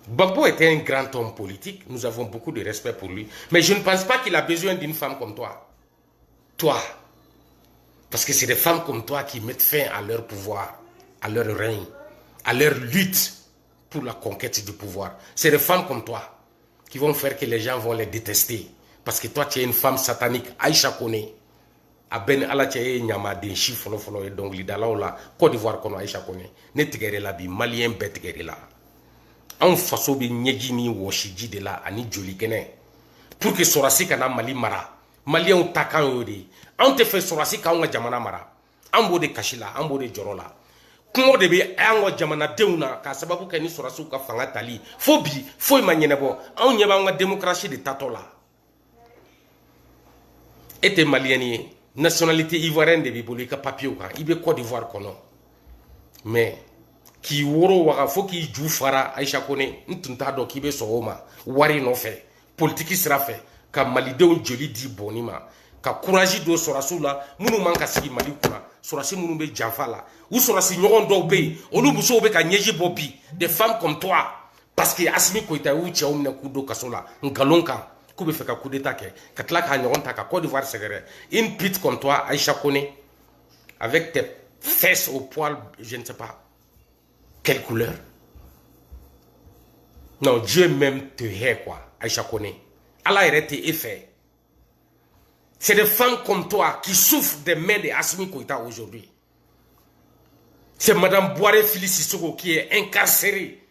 Gbagbo était un grand homme politique. Nous avons beaucoup de respect pour lui. Mais je ne pense pas qu'il a besoin d'une femme comme toi. Toi. Parce que c'est des femmes comme toi qui mettent fin à leur pouvoir, à leur règne, à leur lutte pour la conquête du pouvoir. C'est des femmes comme toi qui vont faire que les gens vont les détester. Parce que toi, tu es une femme satanique. Aïcha Kone. A ben ala tche nyama den chi folo folo e donc li dala la Côte d'Ivoire kono Aïcha Kone. Ne tigere la bi malien bet tigere la. En faso bi nyeji ni woshiji de la ani joli kene. Pour que sorasi kana Mali mara. Malien ou takan yodi. On te fait sorasi ka nga jamana mara. Ambo de kashila, ambo de jorola. Kungo de bi ango jamana deuna ka sababu ke ni sorasi ka fanga tali. Fobi, foi manyenebo. On nyeba nga démocratie de tatola. Et tes maliens nationalité ivoirienne de biboli ka papier ou il be Côte d'Ivoire kono. Mais qui woro waka fo ki ju fara Aïcha Kone ntunta do ki be sooma wari no fe politique sera fait ka malidenw joli di bonima ka courage do sorasu la munu man ka sigi Mali kuna sorasi munu be janfa la ou sorasi nyogon do be olu muso be ka nyeji bobi des femmes comme toi parce que Assimi Goïta ou tchao mna kudo kasola ngalonka Koube fait un coup d'état que Katlak a ta Côte d'Ivoire c'est une pute comme toi, Aïcha Kone, avec tes fesses au poil, je ne sais pas quelle couleur. Non, Dieu même te hait quoi, Aïcha Kone. Allah a été effet. C'est des femmes comme toi qui souffrent des mains de Assimi Goïta aujourd'hui. C'est Madame Boire Fili Sissoko qui est incarcérée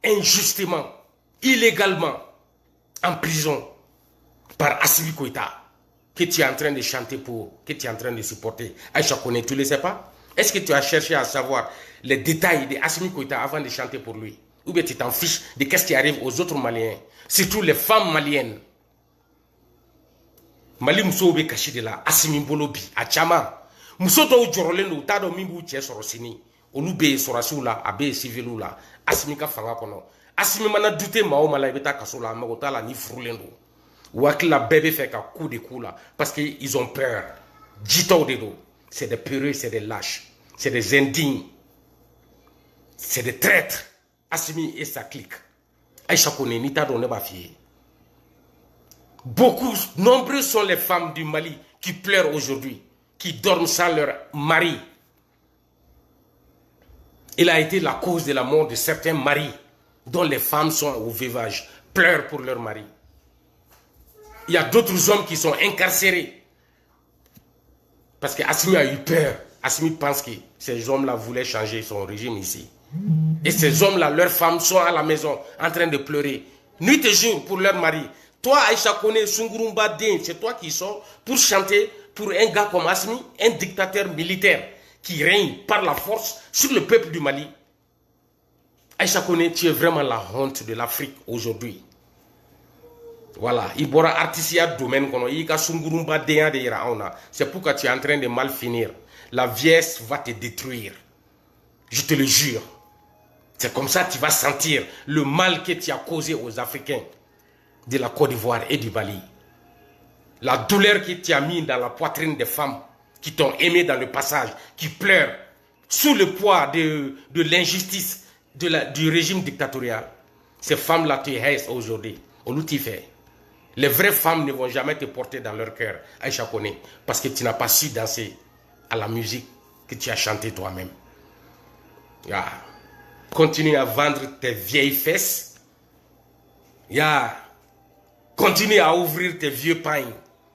injustement, illégalement, en prison. Par Assimi Goïta, que tu es en train de chanter pour, que tu es en train de supporter. Aïcha Kone, tu ne le sais pas? Est-ce que tu as cherché à savoir les détails de Assimi Goïta avant de chanter pour lui? Ou bien tu t'en fiches de qu'est-ce qui arrive aux autres Maliens, surtout les femmes maliennes? Mali muso be kashi de la Assimi bolo bi a chama muso dɔw jɔrɔlen do ta dɔn min b'u cɛ sɔrɔ sini olu be sorasiw la a be civiliw la Assimi ka fanga kɔnɔ Assimi mana dute maa o maa la i bɛ taa kaso la mago t'a la ni furulen do wakila bɛɛ bɛ fɛ ka coup de coup la parce que ils ont peur jitaw de do c'est des peureux c'est des lâches c'est des indignes c'est des traîtres Assimi et sa clique Aïcha Koné ni t'a dɔn ne b'a f'i ye beaucoup nombreux sont les femmes du Mali qui pleurent aujourd'hui qui dorment sans leur mari. Il a été la cause de la mort de certains maris dont les femmes sont au veuvage, pleurent pour leur mari. Il y a d'autres hommes qui sont incarcérés parce que Assimi a eu peur. Assimi pense que ces hommes-là voulaient changer son régime ici. Et ces hommes-là, leurs femmes sont à la maison en train de pleurer nuit et jour pour leur mari. Toi, Aïcha Koné, Sungurumba Den, c'est toi qui sors pour chanter pour un gars comme Assimi, un dictateur militaire qui règne par la force sur le peuple du Mali. Aïcha Koné, tu es vraiment la honte de l'Afrique aujourd'hui. Voilà, il bora artisia domaine kono, il ka Sungurumba Den de ira. C'est pourquoi tu es en train de mal finir. La vieillesse va te détruire. Je te le jure. C'est comme ça que tu vas sentir le mal que tu as causé aux Africains de la Côte d'Ivoire et du Mali. La douleur que tu as mis dans la poitrine des femmes qui t'ont aimé dans le passage, qui pleurent sous le poids de l'injustice du régime dictatorial. Ces femmes-là te haïssent aujourd'hui. Les vraies femmes ne vont jamais te porter dans leur cœur, Aïcha Koné, parce que tu n'as pas su danser à la musique que tu as chantée toi-même. Continue à vendre tes vieilles fesses. Continue à ouvrir tes vieux pains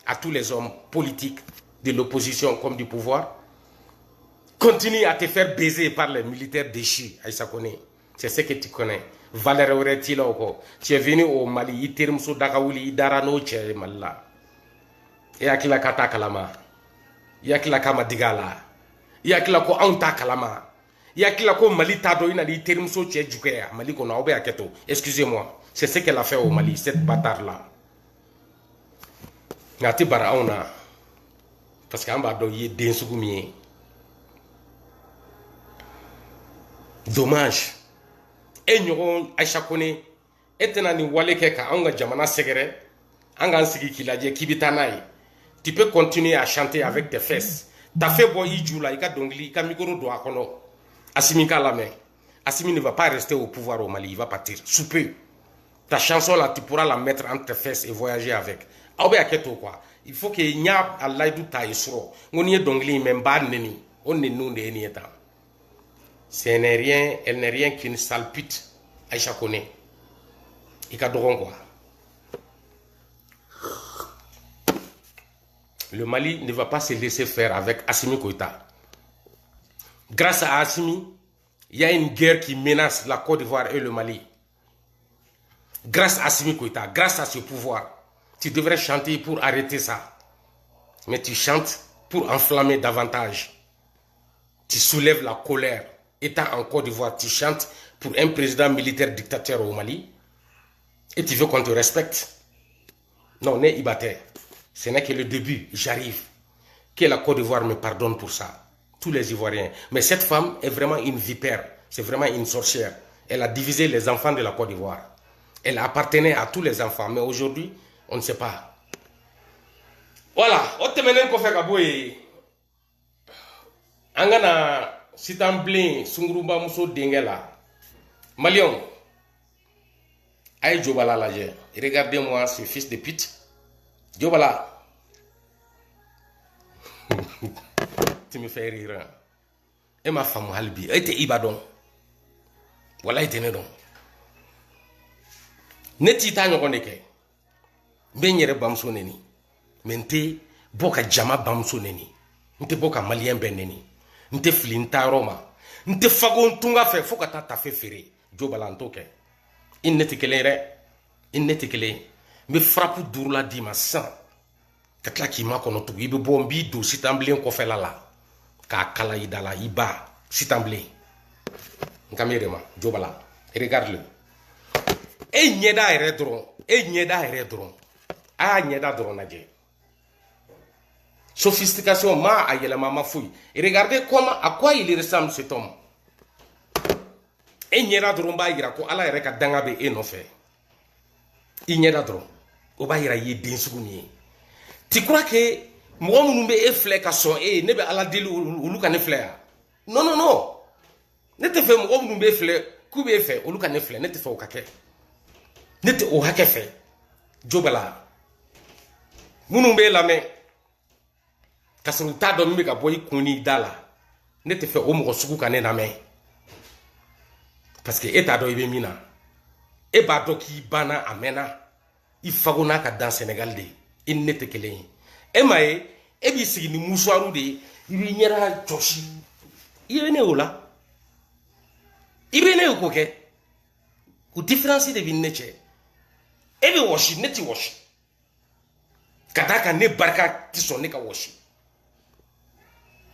à tous les hommes politiques de l'opposition comme du pouvoir. Continue à te faire baiser par les militaires déchus, Aïcha Koné. C'est ce que tu connais. Valère Oretiloko. Tu es venu au Mali, Itermso Dakaouli, Darano, Tché Malla. Yakila Kata Kalama. Yakila Kama Digala. Yakila Ko Anta Kalama. Yakila Ko Mali Tado, il a dit Itermso Tché Djukea, Mali Konaobe Aketo. Excusez-moi. C'est ce qu'elle a fait au Mali, cette bâtard-là. Ngati Baraona. Parce qu'en bas, il y a des soukoumien. Dommage. Et nous, Aïcha Koné, et ni wale keka anga jamana segere, anga ansigi kiladje kibitanaï. Tu peux continuer à chanter avec tes fesses. T'as fait boy idjoula, ika dongli, ika mikoro do akono. Assimi ka la main. Assimi ne va pas rester au pouvoir au Mali, il va partir. Sous peu. Ta chanson là, tu pourras la mettre entre tes fesses et voyager avec. Aube aketo quoi. Il faut que nya alaïdou ta isro. Ngoniye dongli memba neni. On ne nous ne ni etan. Elle n'est rien qu'une sale pute, Aïcha Koné. Il a quoi. Le Mali ne va pas se laisser faire avec Assimi Goïta. Grâce à Assimi, il y a une guerre qui menace la Côte d'Ivoire et le Mali. Grâce à Assimi Goïta, grâce à ce pouvoir, tu devrais chanter pour arrêter ça. Mais tu chantes pour enflammer davantage. Tu soulèves la colère. Étant en Côte d'Ivoire, tu chantes pour un président militaire dictateur au Mali et tu veux qu'on te respecte. Non, né Ibaté, ce n'est que le début, j'arrive. Que la Côte d'Ivoire me pardonne pour ça. Tous les Ivoiriens. Mais cette femme est vraiment une vipère, c'est vraiment une sorcière. Elle a divisé les enfants de la Côte d'Ivoire. Elle appartenait à tous les enfants, mais aujourd'hui, on ne sait pas. Voilà, Angana. Si t'emblé, Sungurumba Muso Dengela. Malion. Aïe Jobala la j'ai. Regardez-moi ce fils de pute. Jobala. Tu me fais rire. Et ma femme Halbi. Elle était Ibadon. Voilà, elle était né donc. Neti ta nyokondeke. Benyere bamso neni. Mente boka jama bamso neni. Nte boka malien ben neni. Nte flinta Roma. Nte fagon tunga fe fokata ta fe fere. Jobala ntoke. In neti kelere. In neti kele. Me frappe dourla di ma sang. Katla ki ma kono tugu ibe bombi do sitamblé ko fe lala. Ka kala idala iba sitamblé. Nkamirema Jobala. Regarde-le. E nyeda ere dron. E nyeda ere dron. A nyeda dron naje. Sophistication, ma ayela mama fouille. Et regardez comment, à quoi il ressemble cet homme. Et nyera dromba ira ko ala yere ka danga be e no fait. Il nyera dro. Oba ira yi den suguni. Tu crois que moi munu be e flé ka son e ne be ala delu ulu ka ne flé. Non non non. Ne te fait moi munu be flé ku be fait ulu ka ne flé ne te fait o ka ke. Ne te o ha ke fait. Jobala. Munu be la main. Kasuru ta do mi ka boy kuni dala. Ne te fait o mo suku ka ne na main. Parce que et do ibe mina e ba do ki bana amena il fagona ka dans Sénégal de il n'était que l'un e maye e bi sigi ni musuaru de ibi nyera joshi ibe ne ola ibe ne ko ke ku différence de bin neche e bi washi neti washi kadaka ne barka ti son ne ka washi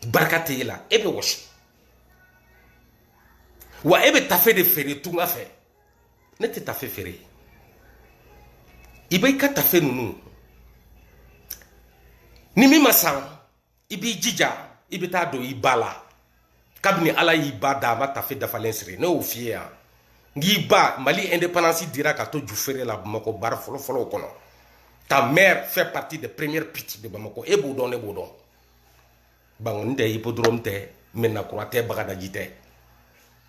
barka te la e bi washi wa ebe tafe de fere tunga fe ne te tafe fere ibe ka tafe nunu ni mi masan ibi jija ibe ta do ibala kabni ala iba da ma tafe da falensre ne o fier ngi ba Mali indépendance dira ka to ju fere la Bamako bar folo kono ta mère fait partie des premières pitiés de Bamako e bodon ne bodon bangon de hippodrome te menna croate bagada jite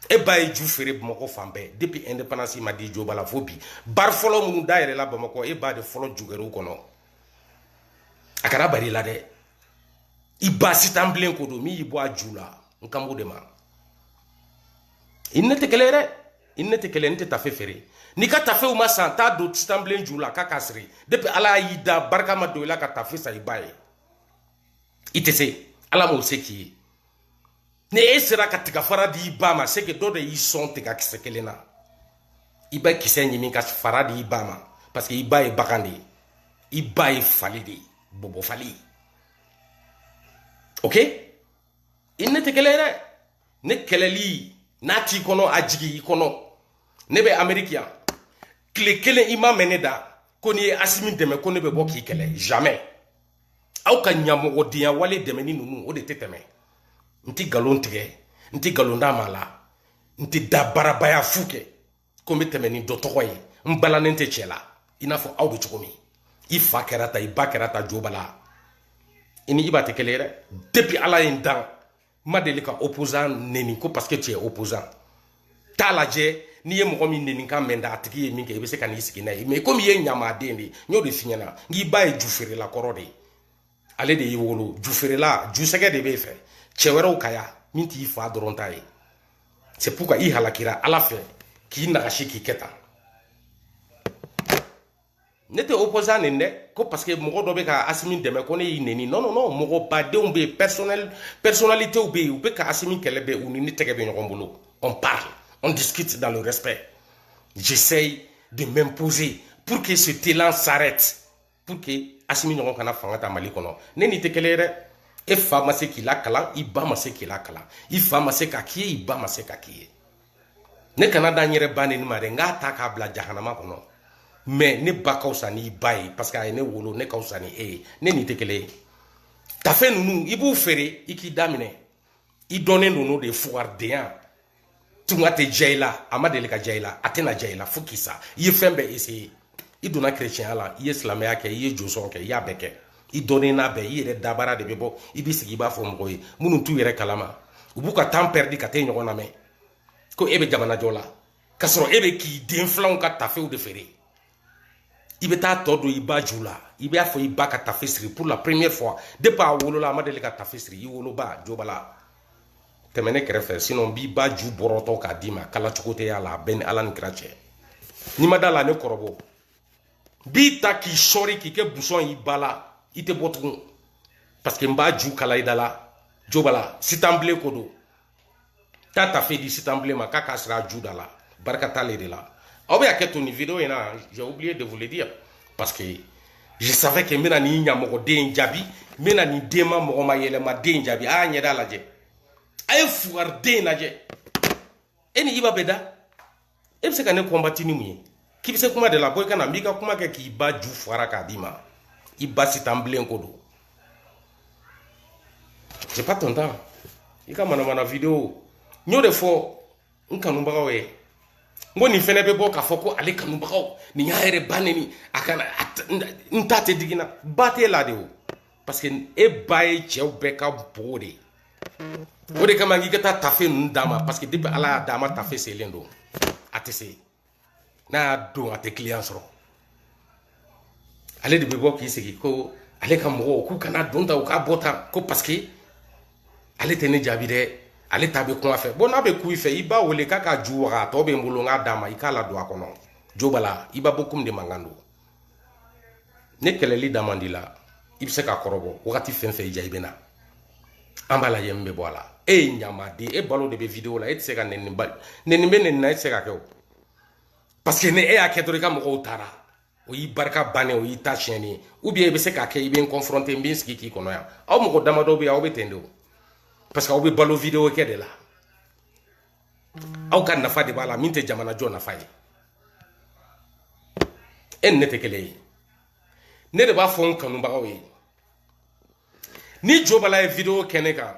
e baye ju fere Bamako fambe depuis indépendance ma di jobala fobi bar folo munu daire la Bamako e ba de folo jugeru kono akara bari la de iba sitamblen ko do mi ibo ajula nkambo de ma il n'était clair n'était tafe fere ni ka tafe uma santa do sitamblen jula ka kasri depuis ala ida barka ma do la ka tafe sa ibaye itese ala mo seki ne esera ka tiga fara di ibama seke do de ison tiga kisekelena iba kisenyi mi ka fara di ibama parce que iba e bakandi iba e falidi bobo fali ok il n'était clair ne keleli nati kono ajigi kono nebe américain kle kele ima meneda koni asimi deme ko nebe boki kele jamais aw ka nyamo odiya wale deme ni nunu o de teteme nti galon tige nti galon da mala nti dabara baya fuke ko meteme ni dotokoy mbala nente chela inafo aw be chokomi ifa kerata iba kerata jobala ini iba te kelere depuis ala indan madelika opposant neni ko parce que tu es opposant talaje ni ye mogo min neni kan menda atiki ye min ke ibe se kan isiki na mais comme ye nyama dendi nyo de finyana ngi baye jufere la korode ale de yewolo jufere la jusege de be fe chewero kaya minti fa dorontai c'est pourquoi i halakira ala fe ki nagashi ki keta nete opposant nende ko parce que mogo do be ka asimi deme ko ne neni non non non mogo ba de on be personnalité ou be ka asimi kelebe ou ni tege be nyokombolo on parle on discute dans le respect j'essaye de m'imposer pour que ce talent s'arrête pour que asimi nyokon kana fangata mali kono neni te kelere e fa ma se kila kala i ba ma se kila kala i fa ma se ka kiye i ba ma se ka kiye ne kana da nyere bane ni mare nga ta ka bla jahanama kono mais ne ba kausani bayi parce que ay ne wolo ne kausani ne ni tekele ta fe nunu ibu fere iki damine i donne nono de fouardean tunga te jaila amadele ka jaila atena jaila fukisa i fembe essayer i dona chrétien ala i islamé ake i joson ke ya beke i donne na be i re dabara de bebo i bisigi ba fo mgoy munu tu yere kalama ubuka temps perdu ka te nyona me ko ebe jamana jola kasoro ebe ki den flan ka tafe ou de fere ibe ta todo iba jula ibe afo iba ka tafisri pour la première fois depuis a wolo la madele ka tafisri i wolo ba jobala temene krefe sinon bi ba ju boroto ka dima kala chokote ya la ben alan krache ni madala ne korobo bi ta ki shori ki ke buson ibala ite botu parce que mba ju kala idala jobala sitamble kodo ta tafe di sitamble ma kaka sra ju dala barka tale de la Obe a keto ni vidéo ina j'ai oublié de vous le dire parce que je savais que mena ni nya mogo den jabi mena ni dema mogo ma yele ma den jabi a nya dala je ay fuar den na je eni iba beda e se ka ne combattre ni mu ki se kuma de la boy kana mika kuma ke ki ba ju fuara ka dima iba sitamblen kodo J'ai pas ton temps. Il y a une vidéo. Nous, des fois, on peut nous voir. Ngo ni fene be bo ka foko ale kanu bagaw ni yaere baneni akana ntate digina bate la de o parce que e baye chew be ka bode o de kama ngi kata tafe ndama parce que depuis ala dama tafe selendo atese na do ate client soro ale de be bo ki segi ko ale ka mo ku kana donta o ka bota ko parce que ale tene jabi de ale tabe kuma fɛ bon n'a bɛ kuyi fɛ i b'a wele k'a ka ju waga tɔ bɛ n bolo n k'a d'a ma i k'a la don a kɔnɔ jo bala i b'a bɔ komi de mankan don ne kɛlɛli da man di la i bɛ se ka kɔrɔbɔ wagati fɛn fɛn i ja i bɛ na an b'a lajɛ min bɛ bɔ a la e ye ɲamaden e balo de bɛ video la e tɛ se ka nɛni bali nɛni bɛ nɛni na e tɛ se ka kɛ o parce que ni e y'a kɛ dɔrɔn i ka mɔgɔw taara o y'i barika bannen o y'i ta tiɲɛni ye ou bien i bɛ se k'a kɛ i bɛ n confronter n bɛ n sigi k'i kɔnɔ yan aw mɔgɔ damadɔ bɛ yen aw bɛ ten de o parce que aw bɛ balo video kɛ de la aw ka nafa de b'a la min tɛ jamana jɔ nafa ye e ni ne tɛ kelen ye ne de b'a fɔ n kanubagaw ye ni jo bala ye video kɛ ne kan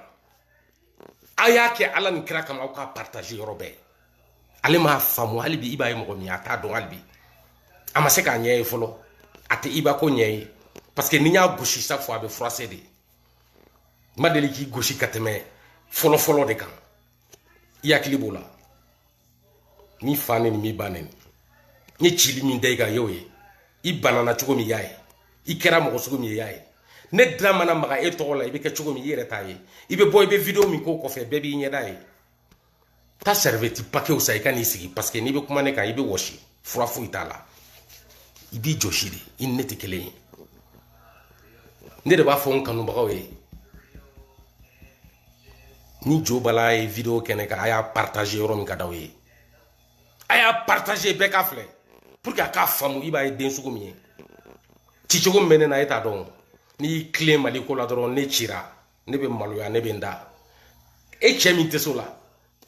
a y'a kɛ ala ni kira kama aw ka partage yɔrɔ bɛɛ ale m'a faamu hali bi i b'a ye mɔgɔ min a t'a dɔn hali bi a ma se k'a ɲɛ ye fɔlɔ a tɛ i ba ko ɲɛ ye parce que ni n y'a gosi chaque fois a bɛ froisser de ma deli k'i gosi ka tɛmɛ fɔlɔ fɔlɔ de kan i hakili b'o la ni fa neni m'i ba neni n ye cili min da i kan y'o ye i banana cogo min i y'a ye i kɛra mɔgɔ sugu min i y'a ye ne da mana maga e tɔgɔ la i bɛ kɛ cogo min i yɛrɛ t'a ye i bɛ bɔ i bɛ video min k'o kɔfɛ bɛɛ b'i ɲɛda ye ta serveti paquet sa i ka n'i sigi parce que n'i bɛ kuma ne kan i bɛ wɔsi fura foyi t'a la i b'i jɔsi de i ni ne tɛ kelen ye ne de b'a fɔ n kanubagaw ye ni jo bala ye video kɛnɛ kan a y'a partager yɔrɔ min ka d'aw ye a y'a partager bɛɛ ka filɛ pour que a k'a faamu i b'a ye den sugu min ye ci cogo min bɛ ne na e t'a dɔn n'i y'i tilen mali ko la dɔrɔn ne cira ne bɛ maloya ne bɛ n da e cɛ min tɛ so la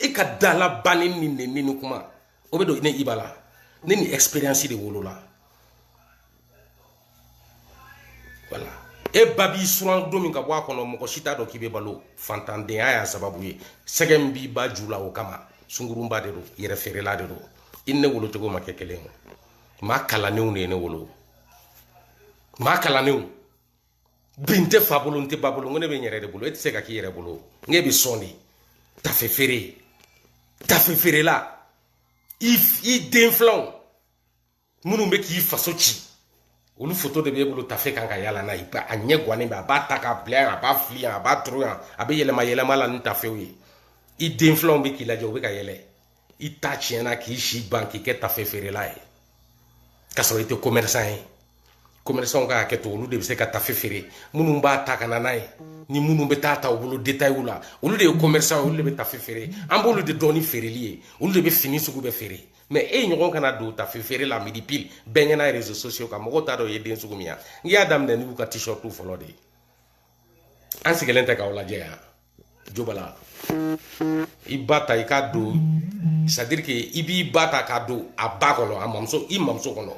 e ka dala banni ni nɛni ni kuma o bɛ don ne i b'a la ne ni expérience de wolola voilà e ba b'i suran don min ka bɔ a kɔnɔ mɔgɔ si t'a dɔn k'i bɛ balo fantandenya y'a sababu ye sɛgɛ min b'i ba ju la o kama sungurunba de don yɛrɛ feerela de don i ni ne wolo cogo ma kɛ kelen ye maa kalannenw de ye ne wolo maa kalannenw bi n tɛ fa bolo n tɛ ba bolo n ko ne bɛ n yɛrɛ de bolo e tɛ se ka k'i yɛrɛ bolo n k'e bɛ sɔn de tafe feerela i den filanw minnu bɛ k'i faso ci olu photo de b'e bolo tafe kan ka yala n'a ye a ɲɛ gannen bɛ a b'a ta k'a bila yan a b'a fili yan a b'a turu yan a bɛ yɛlɛma yɛlɛma la ni tafew ye i den filanw bɛ k'i lajɛ u bɛ ka yɛlɛ i ta tiɲɛna k'i si ban k'i kɛ tafe feerela ye k'a sɔrɔ i tɛ commerçant ye commerçant ka hakɛ to olu de bɛ se ka tafe feere minnu b'a ta ka na n'a ye ni minnu bɛ taa ta u bolo détail la olu de ye commerçant olu de bɛ tafe feere an b'olu de dɔn ni feereli ye olu de bɛ fini sugu bɛɛ feere mais e ɲɔgɔn kana don tafe feere la midi pile bɛɛ ɲɛna réseaux sociaux kan mɔgɔw t'a dɔn i ye den sugu min ya n y'a daminɛ n'u ka t-shirt fɔlɔ de ye an sigilen tɛ k'aw lajɛ yan jo bala i ba ta i k'a don c'est à dire que i b'i ba ta k'a don a ba kɔnɔ a mamuso i mamuso kɔnɔ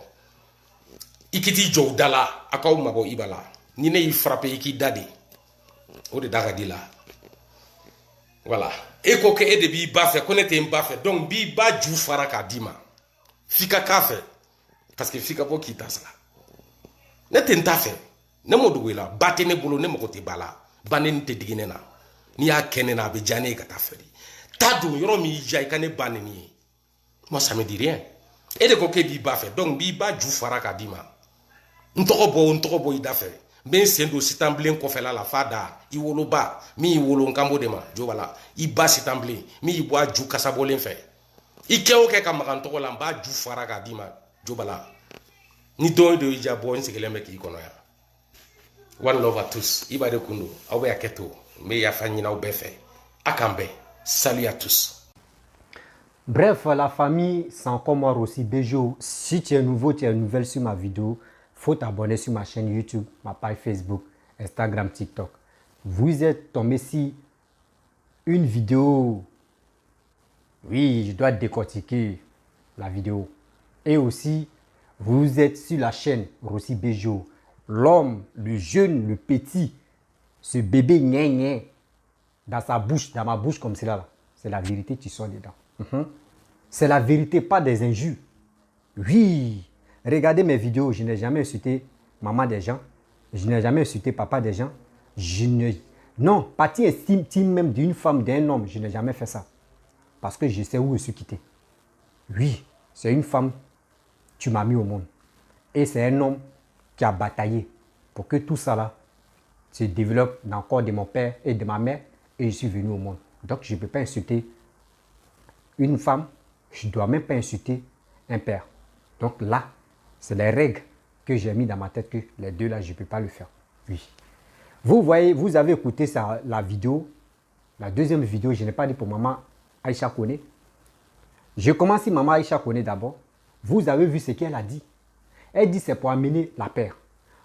i k'i t'i jɔ u da la a k'aw mabɔ i ba la ni ne y'i frappé i k'i da de o de da ka di la voilà e ko kɛ e de b'i ba fɛ ko ne tɛ n ba fɛ donc b'i ba ju fara k'a d'i ma f'i ka k'a fɛ parce que f'i ka bɔ k'i ta sara ne tɛ n ta fɛ ne m'o dogo i la ba tɛ ne bolo ne mago tɛ ba la ba ne tɛ digi ne na n'i y'a kɛ ne na a bɛ diya ne ye ka taa fɛ de taa don yɔrɔ min y'i diya i ka ne ba neni ye moi ça me dit rien e de ko k'e b'i ba fɛ donc b'i ba ju fara k'a d'i ma n tɔgɔ bɔ i da fɛ n bɛ n sen don sitanbilen kɔfɛla la f'a da i woloba min y'i wolo n kan b'o de ma jo bala i ba sitanbilen min y'i bɔ a ju kasa bɔlen fɛ i kɛ o kɛ ka maga n tɔgɔ la n b'a ju fara k'a d'i ma jo bala ni don o don i ja bɔ n sigilen bɛ k'i kɔnɔ yan one love à tous i b'a de kun don aw bɛ hakɛ to n bɛ yafa ɲini aw bɛɛ fɛ a k'an bɛn salut à tous. Bref, la famille, c'est encore moi aussi Bejo. Si tu es nouveau, tu es nouvelle sur ma vidéo, faut t'abonner sur ma chaîne YouTube, ma page Facebook, Instagram, TikTok. Vous êtes tombé sur une vidéo. Oui, je dois décortiquer la vidéo. Et aussi, vous êtes sur la chaîne Rossi Bejo. L'homme, le jeune, le petit, ce bébé gna dans sa bouche, dans ma bouche comme cela, là, c'est la vérité qui sort dedans. C'est la vérité, pas des injures. Oui, regardez mes vidéos, je n'ai jamais insulté maman des gens, je n'ai jamais insulté papa des gens, non, partie estime même d'une femme, d'un homme, je n'ai jamais fait ça. Parce que je sais où je suis quitté. Oui, c'est une femme, tu m'as mis au monde. Et c'est un homme qui a bataillé pour que tout ça là se développe dans le corps de mon père et de ma mère et je suis venu au monde. Donc je ne peux pas insulter une femme, je ne dois même pas insulter un père. Donc là, c'est les règles que j'ai mis dans ma tête que les deux là, je ne peux pas le faire. Oui. Vous voyez, vous avez écouté ça, la vidéo, la deuxième vidéo, je n'ai pas dit pour maman Aïcha Koné. Je commence par maman Aïcha Koné d'abord. Vous avez vu ce qu'elle a dit. Elle dit c'est pour amener la paix.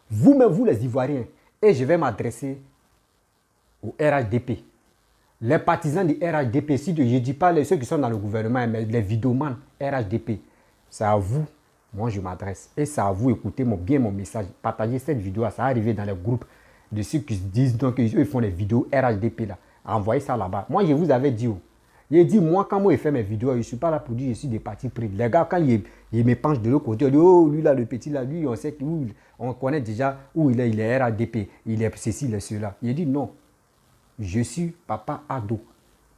Vous-même, vous les Ivoiriens, et je vais m'adresser au RHDP. Les partisans du RHDP, si je ne dis pas ceux qui sont dans le gouvernement, mais les vidéomans RHDP, c'est à vous, moi je m'adresse. Et c'est à vous, écoutez bien mon message. Partagez cette vidéo, ça va arriver dans les groupes de ceux qui se disent donc ils font les vidéos RHDP là. Envoyez ça là-bas. Moi je vous avais dit, j'ai dit, moi quand moi je fais mes vidéos, je ne suis pas là pour dire je suis des partis pris. Les gars, quand ils me penchent de l'autre côté, ils disent, oh lui là, le petit là, lui, on sait on connaît déjà où il est RHDP, il est ceci, il est cela. Il dit non. Je suis Papa Ado.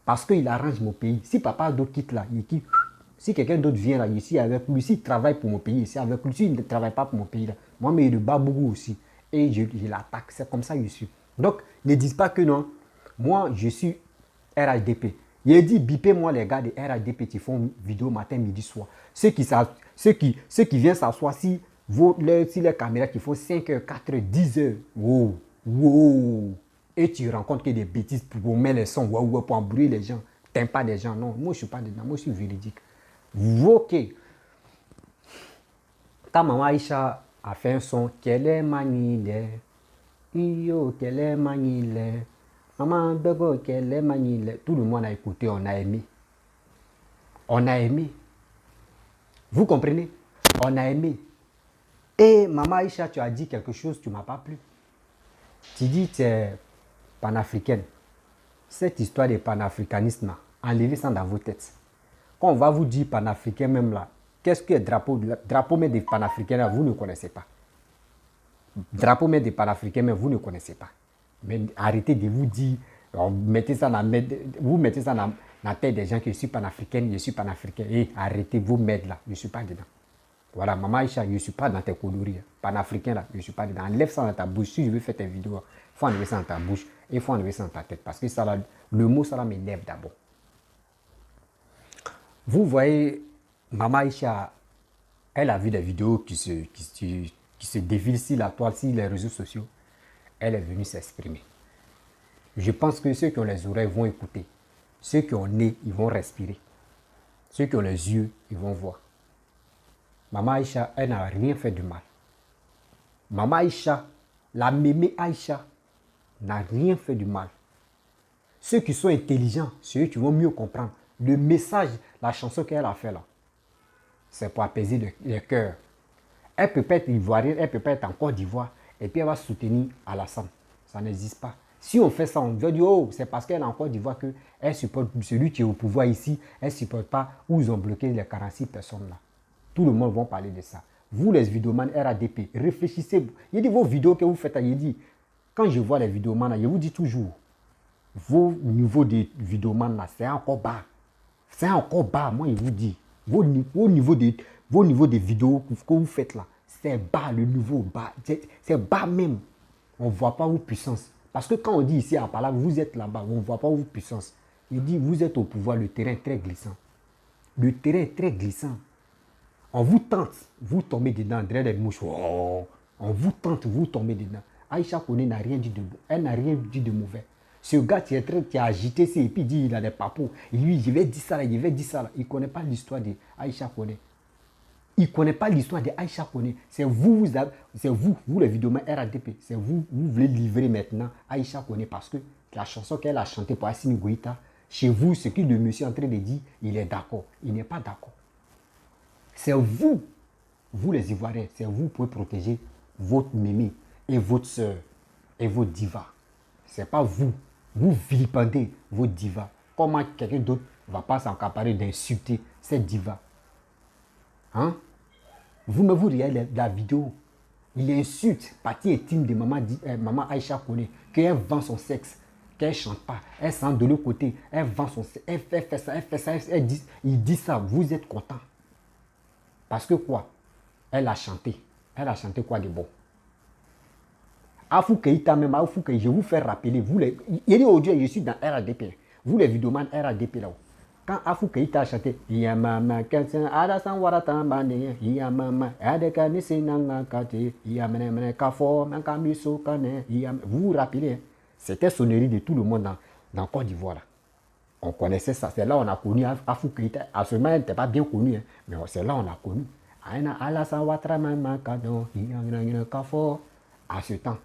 Parce qu'il arrange mon pays. Si Papa Ado quitte là, il quitte. Si quelqu'un d'autre vient là, ici avec lui, s'il travaille pour mon pays, ici avec lui, s'il ne travaille pas pour mon pays là, moi, mais il le bat beaucoup aussi. Et je l'attaque. C'est comme ça que je suis. Donc, ne dites pas que non. Moi, je suis RHDP. Il a dit, bipez-moi les gars de RHDP qui font vidéo matin, midi, soir. Ceux qui viennent s'asseoir, si les caméras qui font 5 heures, 4 heures, 10 heures. Wow, wow. Et tu rencontres que des bêtises pour mettre les sons, pour embrouiller les gens. T'aimes pas des gens. Non, moi je ne suis pas dedans. Moi je suis véridique. Ok. Ta maman Aïcha a fait un son. Quelle est manille? Yo, quelle est manille? Maman Bego, quelle est manille? Tout le monde a écouté, on a aimé. On a aimé. Vous comprenez? On a aimé. Et maman Aïcha, tu as dit quelque chose, tu ne m'as pas plu. Tu dis tu es panafricaine. Cette histoire de panafricanisme, enlevez ça dans vos têtes. Quand on va vous dire panafricain même là, qu'est-ce que drapeau même des panafricains là, vous ne connaissez pas. Drapeau même des panafricains même, vous ne connaissez pas. Mais arrêtez de vous dire, vous mettez ça dans la tête des gens que je suis panafricaine, je suis panafricain. Et arrêtez vos mètres là, je ne suis pas dedans. Voilà, maman Aïcha, je ne suis pas dans tes coloris. Panafricain là, je ne suis pas dedans. Enlève ça dans ta bouche. Si je veux faire tes vidéos, il faut enlever ça dans ta bouche et il faut enlever ça dans ta tête. Parce que ça, là, le mot, ça m'énerve d'abord. Vous voyez, maman Aïcha, elle a vu des vidéos qui se défilent sur la toile, sur les réseaux sociaux. Elle est venue s'exprimer. Je pense que ceux qui ont les oreilles vont écouter. Ceux qui ont le nez, ils vont respirer. Ceux qui ont les yeux, ils vont voir. Maman Aïcha, elle n'a rien fait de mal. Maman Aïcha, la mémé Aïcha, n'a rien fait de mal. Ceux qui sont intelligents, ceux qui vont mieux comprendre. Le message, la chanson qu'elle a fait là, c'est pour apaiser les cœurs. Elle peut pas être ivoirienne, elle peut pas être en Côte d'Ivoire, et puis elle va soutenir Alassane. Ça n'existe pas. Si on fait ça, on va dire, oh, c'est parce qu'elle est en Côte d'Ivoire qu'elle supporte celui qui est au pouvoir ici, elle ne supporte pas où ils ont bloqué les 46 personnes là. Tout le monde va parler de ça. Vous, les vidéomans RADP, réfléchissez. Il dit vos vidéos que vous faites, il dit, quand je vois les vidéomans, je vous dis toujours, vos niveaux de vidéomans là, c'est encore bas. C'est encore bas, moi, je vous dis. Vos niveaux de vidéos que vous faites là, c'est bas, le niveau bas. C'est bas même. On ne voit pas vos puissances. Parce que quand on dit ici à Pala, vous êtes là-bas, on ne voit pas vos puissances. Il dit, vous êtes au pouvoir, le terrain est très glissant. Le terrain est très glissant. On vous tente, vous tombez dedans, des mouches. Oh, on vous tente, vous tombez dedans. Aïcha Koné n'a rien dit de bon. Elle n'a rien dit de mauvais. Ce gars qui a agité et puis dit il a des papous. Et lui, je vais dire ça là, je vais dire ça là. Il ne connaît pas l'histoire d'Aïcha Koné. Il ne connaît pas l'histoire d'Aïcha Koné. C'est vous les vidéomans RADP. C'est vous voulez livrer maintenant Aïcha Koné parce que la chanson qu'elle a chantée pour Assimi Goïta, chez vous, ce que le monsieur est en train de dire, il est d'accord. Il n'est pas d'accord. C'est vous les Ivoiriens, c'est vous qui pouvez protéger votre mémé et votre soeur et votre diva. Ce n'est pas vous. Vous vilipendez vos divas. Comment quelqu'un d'autre ne va pas s'encaparer d'insulter cette diva? Hein? Vous regardez la vidéo. Il insulte partie intime de maman Aïcha Koné, qu'elle vend son sexe, qu'elle ne chante pas, elle sent de l'autre côté, elle vend son sexe, elle fait ça, il dit ça, vous êtes content. Parce que quoi? Elle a chanté. Elle a chanté quoi de bon? Afou Keïta même, Afou Keïta, je vous fais rappeler, vous les... Il dit aujourd'hui, je suis dans RADP. Vous les vidéomans RADP là-haut. Quand Afou Keïta a chanté, Yamama, Kansan, Adasan Waratan Bane, Yamama, Adeka Nisenanga Kate, Yamene Kafo, Mankamiso Kane, vous vous rappelez, hein? C'était sonnerie de tout le monde dans Côte d'Ivoire. On connaissait ça. C'est là on a connu Afou Keïta. À ce moment, elle n'était pas bien connue, hein? Mais c'est là on a connu. À ce temps,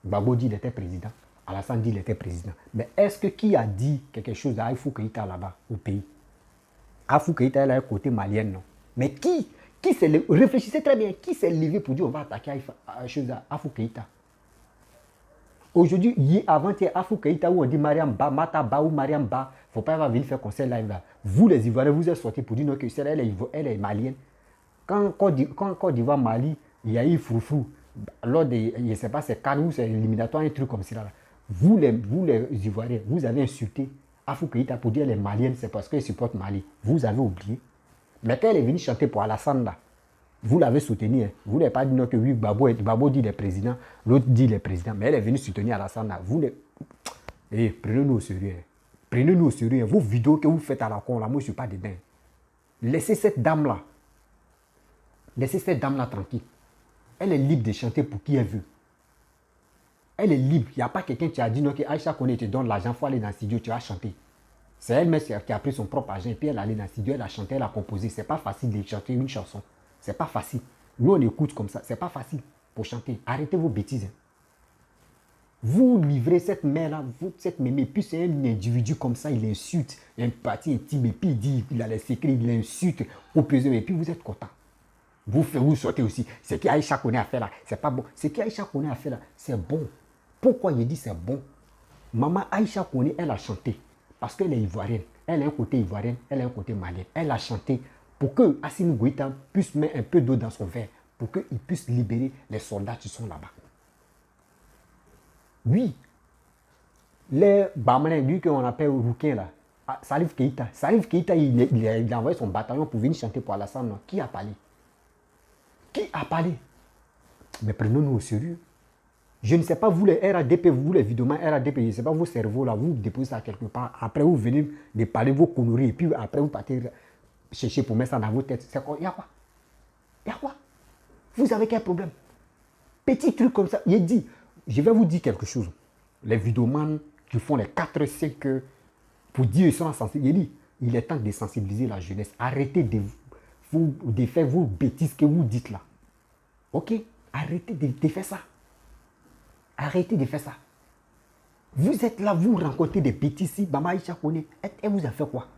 Gbagbo dit qu'il était président. Alassane dit qu'il était président. Mais est-ce que qui a dit quelque chose à Afou Keïta là-bas, au pays? Afou Keïta est là, côté malien, non? Mais qui réfléchissez très bien, qui s'est levé pour dire on va attaquer Afou Keïta? Aujourd'hui, avant-hier, Afou Keïta, où on dit Mariam Ba, Mata Ba ou Mariam Ba, il ne faut pas venir faire concert live là. Vous les Ivoiriens, vous êtes sortis pour dire non, que elle est malienne. Quand Côte d'Ivoire, Mali, il y a eu Froufrou, lors de, je ne sais pas, c'est Cannes ou c'est éliminatoire, un truc comme ça là. Vous les Ivoiriens, vous avez insulté Afou Keïta pour dire elle est malienne, c'est parce qu'elle supporte Mali. Vous avez oublié. Mais quand elle est venue chanter pour Alassane là, vous l'avez soutenu. Hein. Vous n'avez pas dit non que oui, Gbagbo dit les présidents, l'autre dit les présidents, mais elle est venue soutenir Alassane là. Vous les... prenez-nous au sérieux. Hein. Prenez-nous au sérieux. Vos vidéos que vous faites à la con là, moi je ne suis pas dedans. Laissez cette dame là. Laissez cette dame là tranquille. Elle est libre de chanter pour qui elle veut. Elle est libre. Il n'y a pas quelqu'un qui a dit non que Aïcha Koné te donne l'argent, il faut aller dans le studio, tu vas chanter. C'est elle-même qui a pris son propre argent et puis elle est allée dans le studio, elle a chanté, elle a composé. C'est pas facile de chanter une chanson. C'est pas facile. Nous on écoute comme ça. C'est pas facile pour chanter. Arrêtez vos bêtises. Hein. Vous livrez cette mère-là, cette mémé, puis c'est un individu comme ça, il insulte un parti intime et puis il dit, il a les secrets, il insulte au président et puis vous êtes content. Vous sortez aussi. Ce qu'Aïcha Koné a fait là, c'est pas bon. Ce qu'Aïcha Koné a fait là, c'est bon. Pourquoi il dit c'est bon? Maman Aïcha Koné, elle a chanté. Parce qu'elle est ivoirienne. Elle a un côté ivoirien, elle a un côté malien. Elle a chanté pour que Assimi Goïta puisse mettre un peu d'eau dans son verre. Pour qu'il puisse libérer les soldats qui sont là-bas. Oui. Les Bamane, lui qu'on appelle Rouquin là. Salif Keïta. Salif Keïta, il a envoyé son bataillon pour venir chanter pour Alassane. Qui a parlé? Qui a parlé? Mais prenons-nous au sérieux. Je ne sais pas, vous les RADP, vous les vidéomans RADP, je ne sais pas, vos cerveaux là, vous déposez ça quelque part. Après, vous venez de parler vos conneries et puis après, vous partez chercher pour mettre ça dans vos têtes. C'est quoi? Il y a quoi? Il y a quoi? Vous avez quel problème? Petit truc comme ça. Il dit, je vais vous dire quelque chose. Les vidéomans qui font les 4-5 heures pour dire qu'ils sont sensibles, il dit, il est temps de sensibiliser la jeunesse. Arrêtez de faire vos bêtises que vous dites là. Ok? Arrêtez de faire ça. Arrêtez de faire ça. Vous êtes là, vous rencontrez des petits ici, Maman Aïcha Koné. Elle vous a fait quoi?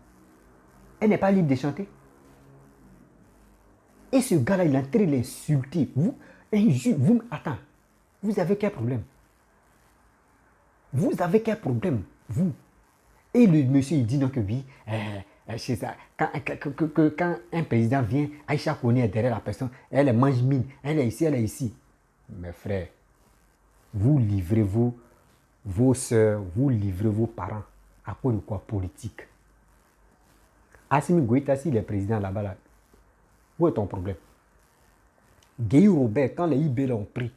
Elle n'est pas libre de chanter. Et ce gars-là, il est en train de l'insulter. Attends, vous avez quel problème? Vous avez quel problème, vous? Et le monsieur, il dit non que oui, quand un président vient, Aïcha Koné est derrière la personne, elle mange mine, elle est ici, elle est ici. Mes frères, vous livrez vos soeurs, vous livrez vos parents à cause de quoi? Politique. Assimi Goïta, s'il est président là-bas, là, où est ton problème? Guéhi Robert, quand les IB ont pris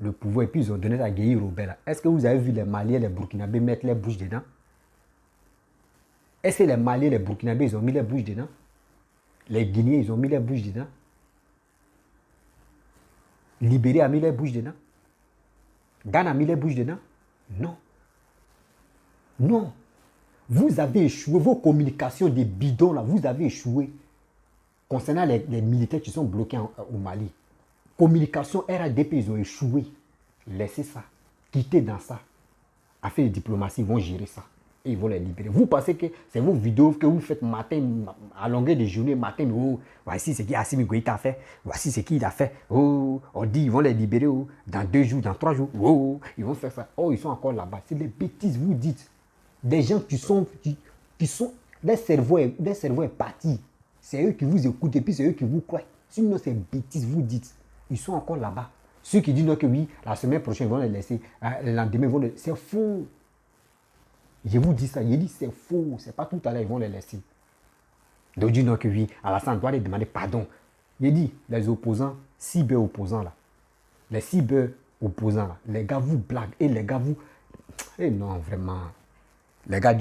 le pouvoir et puis ils ont donné à Guéhi Robert, est-ce que vous avez vu les Maliens, les Burkinabés mettre les bouches dedans? Est-ce que les Maliens, les Burkinabés, ils ont mis les bouches dedans? Les Guinéens, ils ont mis les bouches dedans? Libéria a mis les bouches dedans? Ghana a mis les bouches dedans? Non. Non. Vous avez échoué. Vos communications des bidons, là, vous avez échoué. Concernant les militaires qui sont bloqués au Mali. Communication RADP, ils ont échoué. Laissez ça. Quittez dans ça. Affaires de diplomatie, ils vont gérer ça. Et ils vont les libérer. Vous pensez que c'est vos vidéos que vous faites matin, à longueur de journée, matin, oh, voici ce qu'Assimi Goïta a fait, voici ce qu'il a fait, oh, on dit ils vont les libérer, oh, dans 2 jours, dans 3 jours, oh, ils vont faire ça. Oh, ils sont encore là-bas. C'est des bêtises, vous dites. Des gens qui sont, leur cerveau est parti. C'est eux qui vous écoutent et puis c'est eux qui vous croient. Sinon, c'est bêtises, vous dites. Ils sont encore là-bas. Ceux qui disent non, que oui, la semaine prochaine, ils vont les laisser, le lendemain, ils vont les... C'est faux. Je vous dis ça, je dis c'est faux. C'est pas tout à l'heure, ils vont les laisser. Donc, dis non, que oui, Alassane doit les demander pardon. Je dis, les opposants, cyber-opposants là, les cyber-opposants là, les gars vous blaguent et les gars vous... Eh non, vraiment. Les gars,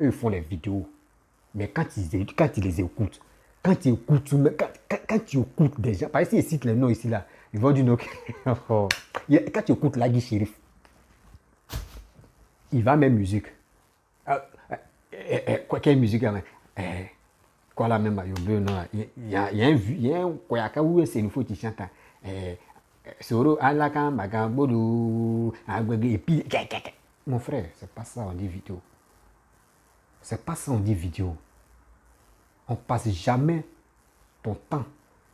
eux font les vidéos. Mais quand ils les écoutent, quand tu écoutes des gens, par exemple, ils citent les noms ici, là, ils vont dire non. Quand tu écoutes Lagui Shérif, il va mettre musique. Quelle musique là, quoi la même, il y a un Koyaka ou un Sénifo qui chante. Soro Alaka Magambodo, et puis, mon frère, c'est pas ça, on dit vidéo. C'est pas ça, on dit vidéo. On passe jamais ton temps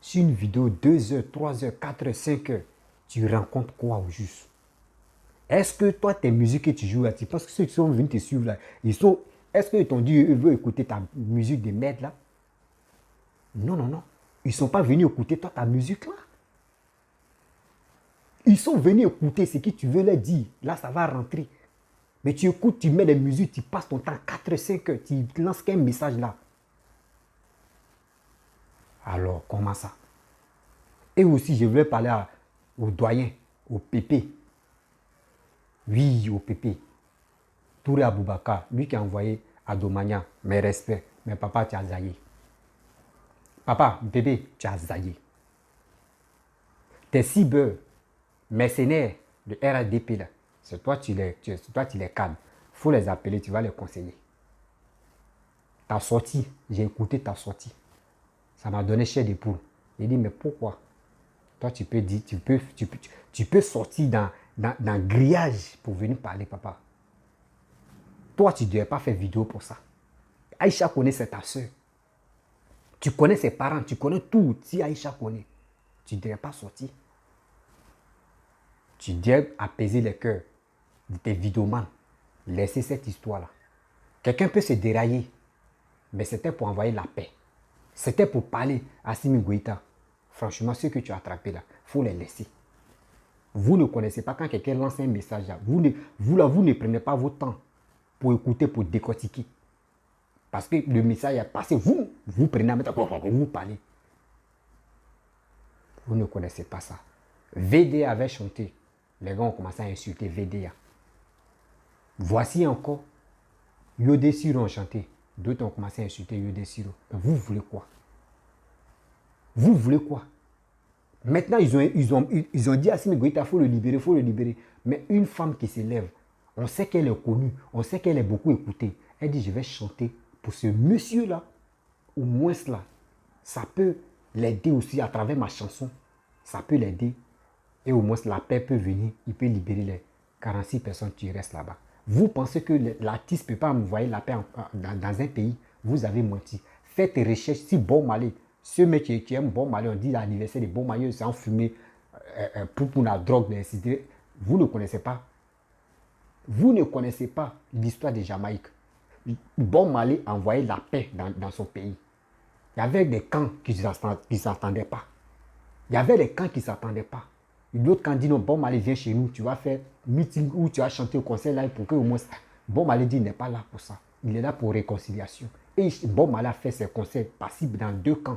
sur une vidéo 2 heures, 3 heures, 4 heures, 5 heures. Tu rencontres quoi au juste? Est-ce que toi, tes musiques que tu joues là, tu penses que ceux qui sont venus te suivre là, est-ce qu'ils t'ont dit, ils veulent écouter ta musique de merde là? Non, non, non. Ils ne sont pas venus écouter toi ta musique là. Ils sont venus écouter ce que tu veux leur dire. Là, ça va rentrer. Mais tu écoutes, tu mets des musiques, tu passes ton temps 4, 5 heures, tu lances qu'un message là. Alors, comment ça? Et aussi, je voulais parler au doyen, au pépé. Oui, au pépé. Touré Aboubakar, lui qui a envoyé à Domagna, mes respects, mais papa, tu as zaillé. Papa, bébé, tu as zaillé. Tes cyber mercenaires de RADP là, c'est toi qui les cadres. Il faut les appeler, tu vas les conseiller. Ta sortie, j'ai écouté ta sortie. Ça m'a donné chair de poule. J'ai dit, mais pourquoi? Toi, tu peux dire, tu peux sortir dans le grillage pour venir parler, papa. Toi, tu ne devais pas faire vidéo pour ça. Aïcha connaît, c'est ta soeur. Tu connais ses parents, tu connais tout. Si Aïcha connaît, tu ne devais pas sortir. Tu devais apaiser les cœurs de tes vidéomans. Laisser cette histoire-là. Quelqu'un peut se dérailler, mais c'était pour envoyer la paix. C'était pour parler à Assimi Goïta. Franchement, ceux que tu as attrapés là, il faut les laisser. Vous ne connaissez pas quand quelqu'un lance un message là. Vous ne prenez pas votre temps pour écouter, pour décortiquer. Parce que le message est passé. Vous prenez un message, vous parlez. Vous ne connaissez pas ça. VD avait chanté. Les gars ont commencé à insulter VDA. Voici encore. Yodé Siro ont chanté. D'autres ont commencé à insulter Yodé Siro. Vous voulez quoi? Vous voulez quoi? Maintenant, ils ont dit à Assimi Goïta, il faut le libérer, il faut le libérer. Mais une femme qui s'élève, on sait qu'elle est connue, on sait qu'elle est beaucoup écoutée. Elle dit, je vais chanter pour ce monsieur-là. Au moins là, ça peut l'aider aussi à travers ma chanson. Ça peut l'aider. Et au moins, la paix peut venir. Il peut libérer les 46 personnes qui restent là-bas. Vous pensez que l'artiste ne peut pas envoyer la paix dans un pays? Vous avez menti. Faites des recherches. Si Bob Marley, ce mec qui aime Bob Marley, on dit l'anniversaire de Bob Marley, c'est en fumée pour la drogue. Vous ne connaissez pas. Vous ne connaissez pas l'histoire de Jamaïque. Bob Marley a envoyé la paix dans son pays. Il y avait des camps qui ne s'attendaient pas. Il y avait des camps qui ne s'attendaient pas. L'autre camp dit non, Bob Marley vient chez nous, tu vas faire meeting ou tu vas chanter au concert là pour que au moins. Bob Marley dit il n'est pas là pour ça. Il est là pour réconciliation. Et Bob Marley a fait ses concerts passibles dans 2 camps.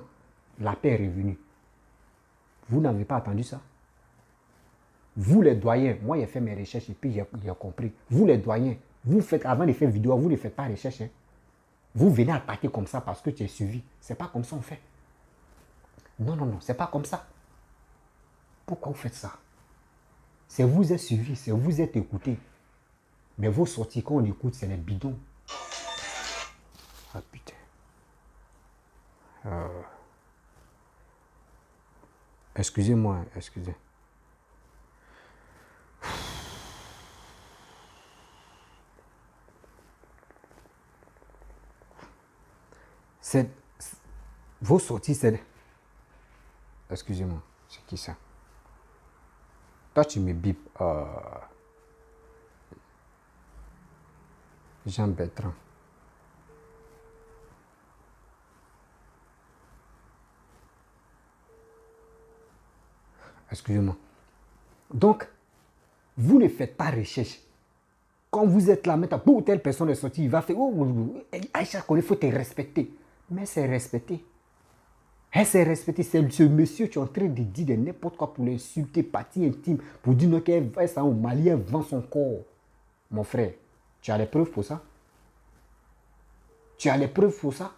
La paix est revenue. Vous n'avez pas attendu ça? Vous les doyens, moi j'ai fait mes recherches et puis j'ai compris. Vous les doyens, vous faites, avant de faire vidéo, vous ne faites pas recherche. Hein. Vous venez attaquer comme ça parce que tu es suivi. C'est pas comme ça on fait. Non, non, non, c'est pas comme ça. Pourquoi vous faites ça? C'est vous êtes suivi, c'est vous êtes écouté. Mais vos sorties, quand on écoute, c'est les bidons. Ah putain. Excusez-moi, excusez. vos sorties, c'est... Excusez-moi, c'est qui ça? Toi, tu me bipes. Jean Bertrand. Excusez-moi. Donc, vous ne faites pas recherche. Quand vous êtes là, maintenant, pour telle personne est sortie, il va faire... Aïcha, il faut te respecter. Mais c'est respecté. Elle s'est respectée. C'est ce monsieur qui est en train de dire de n'importe quoi pour l'insulter, partie intime, pour dire non, qu'elle va ça au Mali, elle vend son corps. Mon frère, tu as les preuves pour ça? Tu as les preuves pour ça?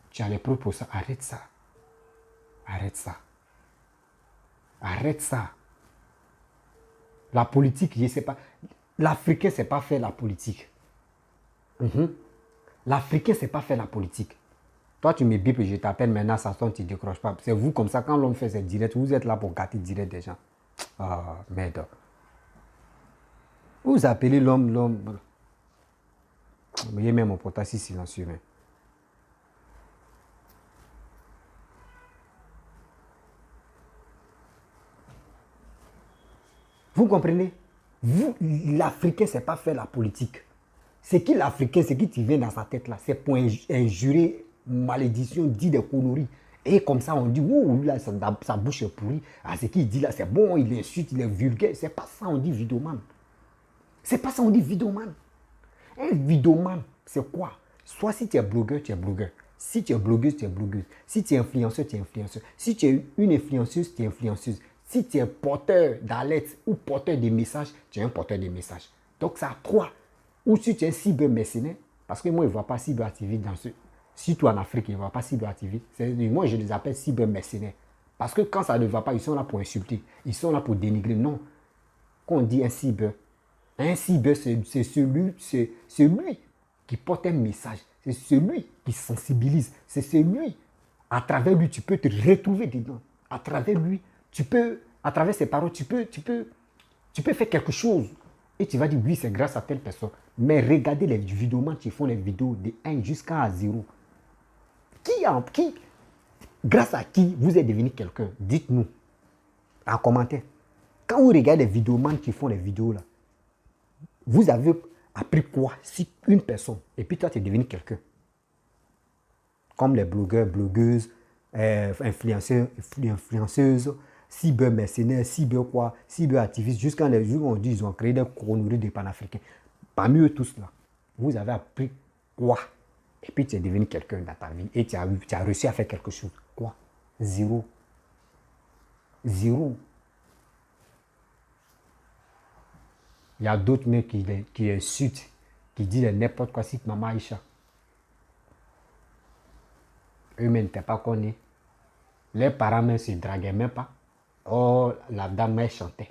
Tu as les preuves pour ça? Arrête ça. Arrête ça. Arrête ça. La politique, je ne sais pas. L'Africain ne sait pas faire la politique. L'Africain ne sait pas faire la politique. Toi, tu me bipes et je t'appelle maintenant, ça sonne, tu ne décroches pas. C'est vous comme ça, quand l'homme fait ses directs, vous êtes là pour gâter direct des gens. Ah, merde. Vous appelez l'homme. Vous voyez même mon portable si silencieux. Mais. Vous comprenez? Vous, l'Africain, c'est pas faire la politique. C'est qui l'Africain, c'est qui tu viens dans sa tête là? C'est pour injurer, malédiction, dire des conneries. Et comme ça, on dit, ouh, là, sa bouche est pourrie. Ah, c'est qui dit là, c'est bon, il insulte, il est vulgaire. C'est pas ça, on dit vidéoman. C'est pas ça, on dit vidéoman. Un vidéoman, c'est quoi? Soit si tu es blogueur, tu es blogueur. Si tu es blogueuse, tu es blogueuse. Si tu es influenceur, tu es influenceur. Si tu es une influenceuse, tu es influenceuse. Si tu es porteur d'alerte ou porteur de messages, tu es un porteur de messages. Donc, ça a trois. Ou si tu es cybermercenaire, parce que moi, je ne vois pas cyberactiviste dans ce... Si tu es en Afrique, je ne vois pas cyberactiviste. Moi, je les appelle cybermercenaires. Parce que quand ça ne va pas, ils sont là pour insulter. Ils sont là pour dénigrer. Non. Quand on dit un cyber, c'est celui qui porte un message. C'est celui qui sensibilise. C'est celui, à travers lui, tu peux te retrouver dedans. À travers lui, à travers ses paroles, tu peux faire quelque chose. Et tu vas dire, oui, c'est grâce à telle personne. Mais regardez les vidéomans qui font les vidéos de 1 jusqu'à 0. Grâce à qui vous êtes devenu quelqu'un? Dites-nous en commentaire. Quand vous regardez les vidéomans qui font les vidéos là, vous avez appris quoi? Si une personne, et puis toi, tu es devenu quelqu'un. Comme les blogueurs, blogueuses, influenceurs, influenceuses, cybermercenaires, cyberactivistes, jusqu'à les jours où on dit qu'ils ont créé des conneries des panafricains. Parmi eux tous là, vous avez appris quoi? Et puis tu es devenu quelqu'un dans ta vie et tu as réussi à faire quelque chose. Quoi? Zéro. Zéro. Il y a d'autres mecs qui insultent, qui disent n'importe quoi, si maman Aïcha. Eux-mêmes n'étaient pas connus. Les parents ne se draguaient même pas. Oh, la dame, elle chantait.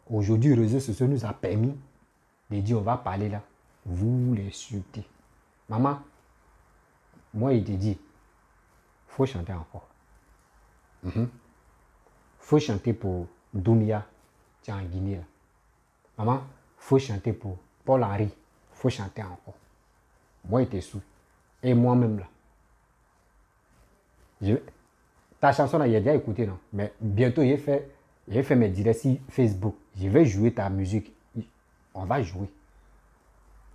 Aujourd'hui, le réseau social nous a permis de dire, on va parler là. Vous l'insultez. Maman, moi, il te dit, il faut chanter encore. Il faut chanter pour Doumbia, tu es en Guinée là. Maman, il faut chanter pour Paul Henry. Il faut chanter encore. Moi, il te sous. Et moi-même là. Ta chanson là, il a déjà écouté, non? Mais bientôt, j'ai fait mes directs sur Facebook. Je vais jouer ta musique. On va jouer.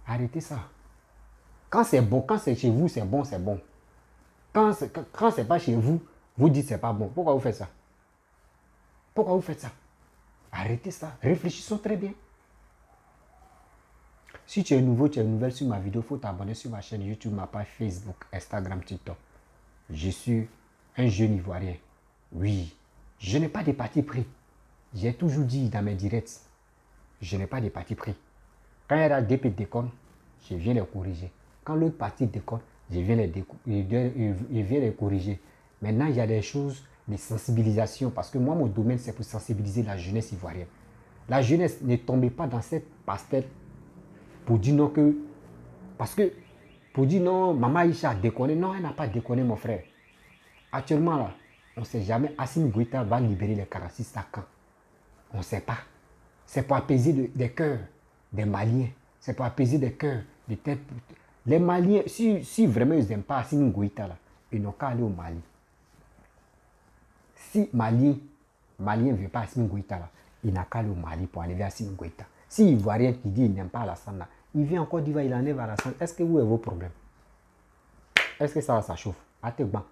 Arrêtez ça. Quand c'est bon, quand c'est chez vous, c'est bon, c'est bon. Quand c'est pas chez vous, vous dites c'est pas bon. Pourquoi vous faites ça? Pourquoi vous faites ça? Arrêtez ça. Réfléchissons très bien. Si tu es nouveau, tu es nouvelle sur ma vidéo, il faut t'abonner sur ma chaîne YouTube, ma page Facebook, Instagram, TikTok. Je suis un jeune Ivoirien. Oui, je n'ai pas de parti pris. J'ai toujours dit dans mes directs, je n'ai pas de parti pris. Quand il y a des déconnes, je viens les corriger. Quand l'autre partie déconne, je viens les corriger. Maintenant, il y a des choses de sensibilisation. Parce que moi, mon domaine, c'est pour sensibiliser la jeunesse ivoirienne. La jeunesse, ne tombez pas dans cette pastelle pour dire non que... Parce que, pour dire non, Maman Aïcha a déconné. Non, elle n'a pas déconné, mon frère. Actuellement, là, on ne sait jamais, Assimi Goïta va libérer les Karacistes à quand? On ne sait pas. C'est pour apaiser des cœurs des Maliens. C'est pour apaiser des cœurs Les Maliens, si vraiment ils n'aiment pas Assimi Goïta, là, ils n'ont qu'à aller au Mali. Si Malien ne veut pas Assimi Goïta, là, il n'a qu'à aller au Mali pour enlever Assimi Goïta. Si Ivoirien qui dit qu'il n'aime pas Alassane, là, il vient en Côte d'Ivoire, il enlève Alassane. Est-ce que vous avez vos problèmes? Est-ce que ça chauffe? Attends,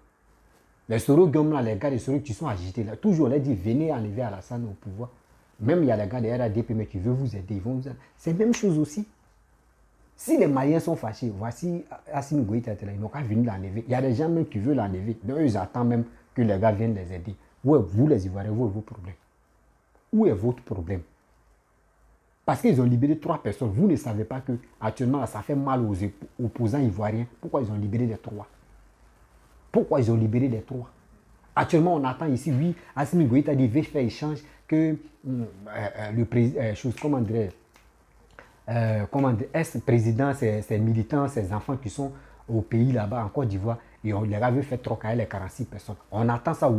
les Soro Guillaume, les gars de Soro qui sont agités, là, toujours on leur dit venez enlever Alassane au pouvoir. Même il y a les gars de RADP mais qui veulent vous aider, ils vont vous aider. C'est la même chose aussi. Si les Maliens sont fâchés, voici Assimi Goïta, ils n'ont qu'à venir l'enlever. Il y a des gens même qui veulent l'enlever. Donc ils attendent même que les gars viennent les aider. Où est vous les Ivoiriens, où est vos problèmes? Où est votre problème? Parce qu'ils ont libéré 3 personnes. Vous ne savez pas que actuellement ça fait mal aux opposants ivoiriens. Pourquoi ils ont libéré les 3? Pourquoi ils ont libéré les 3? Actuellement, on attend ici, oui, Assimi Goïta dit, veut faire échange que le président, comment dire, ex-président, ses militants, ses enfants qui sont au pays là-bas, en Côte d'Ivoire, et on les avait fait troquer les 46 personnes. On attend ça,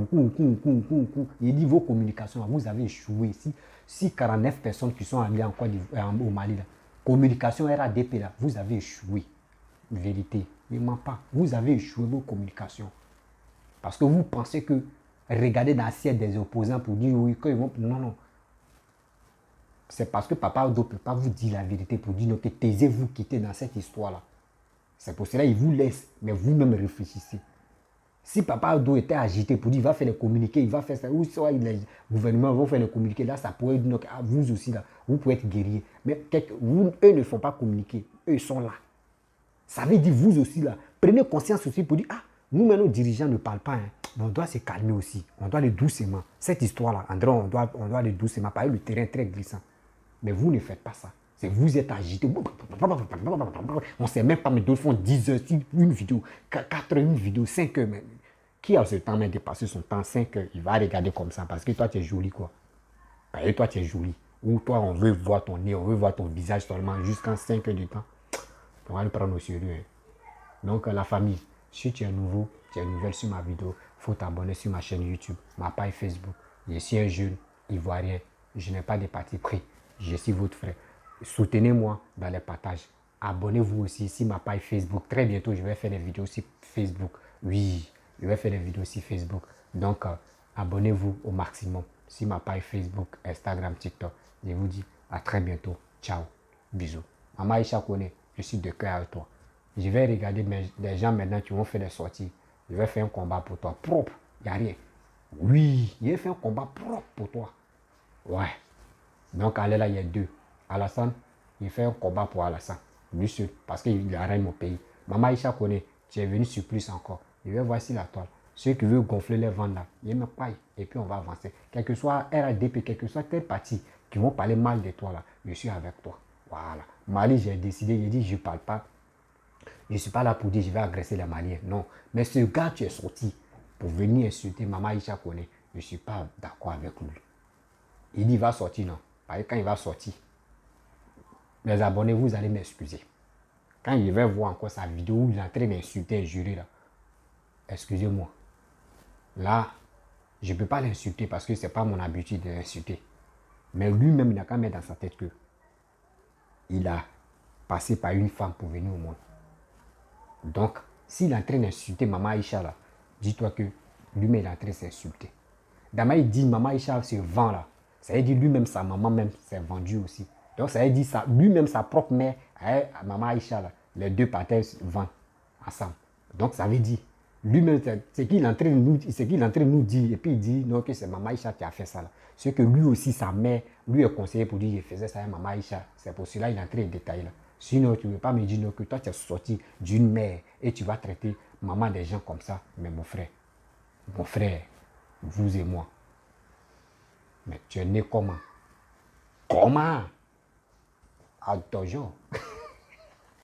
il dit vos communications, vous avez échoué ici. Si 49 personnes qui sont allées en Côte d'Ivoire, au Mali, là, communication RADP, là, vous avez échoué. Vérité, ne ment pas, vous avez échoué vos communications. Parce que vous pensez que regarder dans l'assiette des opposants pour dire oui, qu'ils vont. Non, non. C'est parce que Papa Odo ne peut pas vous dire la vérité pour dire non, que taisez-vous quitter dans cette histoire-là. C'est pour cela qu'il vous laisse, mais vous-même réfléchissez. Si Papa Odo était agité pour dire il va faire les communiqués, il va faire ça, ou soit les gouvernements vont faire les communiqués, là, ça pourrait dire à vous aussi, là, vous pouvez être guerrier. Mais eux ne font pas communiquer, eux ils sont là. Ça veut dire vous aussi, là, prenez conscience aussi pour dire, ah, nous, nos dirigeants ne parlent pas, hein, mais on doit se calmer aussi, on doit aller doucement. Cette histoire-là, André, on doit aller doucement, parce que le terrain est très glissant. Mais vous ne faites pas ça. C'est vous êtes agité. On ne sait même pas, mais d'autres font 10 heures, une vidéo, 4 heures, une vidéo, 5 heures. Mais qui a ce temps, mais dépasser son temps, 5 heures, il va regarder comme ça, parce que toi, tu es joli, quoi. Parce que toi, tu es joli. Ou toi, on veut voir ton nez, on veut voir ton visage seulement jusqu'à 5 heures du temps. On va le prendre au sérieux. Hein. Donc, la famille, si tu es nouveau, tu es nouvelle sur ma vidéo, il faut t'abonner sur ma chaîne YouTube, ma page Facebook. Je suis un jeune Ivoirien. Je n'ai pas de parti pris. Je suis votre frère. Soutenez-moi dans les partages. Abonnez-vous aussi sur ma page Facebook. Très bientôt, je vais faire des vidéos sur Facebook. Oui, je vais faire des vidéos sur Facebook. Donc, abonnez-vous au maximum sur ma page Facebook, Instagram, TikTok. Je vous dis à très bientôt. Ciao. Bisous. Maman Aïcha Kone, je suis de cœur avec toi. Je vais regarder des gens maintenant qui vont faire des sorties. Je vais faire un combat pour toi. Propre. Il n'y a rien. Oui, je vais faire un combat propre pour toi. Ouais. Donc, allez là, il y a 2. Alassane, il fait un combat pour Alassane. Lui seul, parce qu'il arrête mon pays. Maman Aïcha Kone, tu es venu sur plus encore. Je vais voir si la toile. Ceux qui veulent gonfler les ventes là, ils me paillent. Et puis on va avancer. Quel que soit RADP, quel que soit telle partie qui vont parler mal de toi là, je suis avec toi. Voilà. Mali, j'ai décidé, j'ai dit, je ne parle pas. Je ne suis pas là pour dire je vais agresser les Maliens. Non. Mais ce gars, tu es sorti pour venir insulter Maman Aïcha Kone. Je ne suis pas d'accord avec lui. Il dit il va sortir, non. Parce que quand il va sortir, les abonnés, vous allez m'excuser. Quand il va voir encore sa vidéo où il est en train d'insulter et jurer là, excusez-moi. Là, je ne peux pas l'insulter parce que ce n'est pas mon habitude de l'insulter. Mais lui-même, il n'a qu'à mettre dans sa tête que il a passé par une femme pour venir au monde. Donc, s'il est en train d'insulter Maman Aïcha là, dis-toi que lui-même il est en train de s'insulter. D'abord, il dit Maman Aïcha se vend là. Ça veut dire lui-même, sa maman même s'est vendue aussi. Donc, ça veut dire lui-même, sa propre mère, Maman Aïcha là, les deux partenaires vendent ensemble. Donc, ça veut dire lui-même, c'est qu'il est en train de nous dire, et puis il dit non, que c'est Maman Aïcha qui a fait ça là. C'est que lui aussi, sa mère, lui est conseillé pour dire qu'il faisait ça à Maman Aïcha. C'est pour cela qu'il est en train de détailler là. Sinon, tu ne veux pas me dire non, que toi, tu es sorti d'une mère et tu vas traiter maman des gens comme ça. Mais mon frère, vous et moi, mais tu es né comment? Comment? Attention.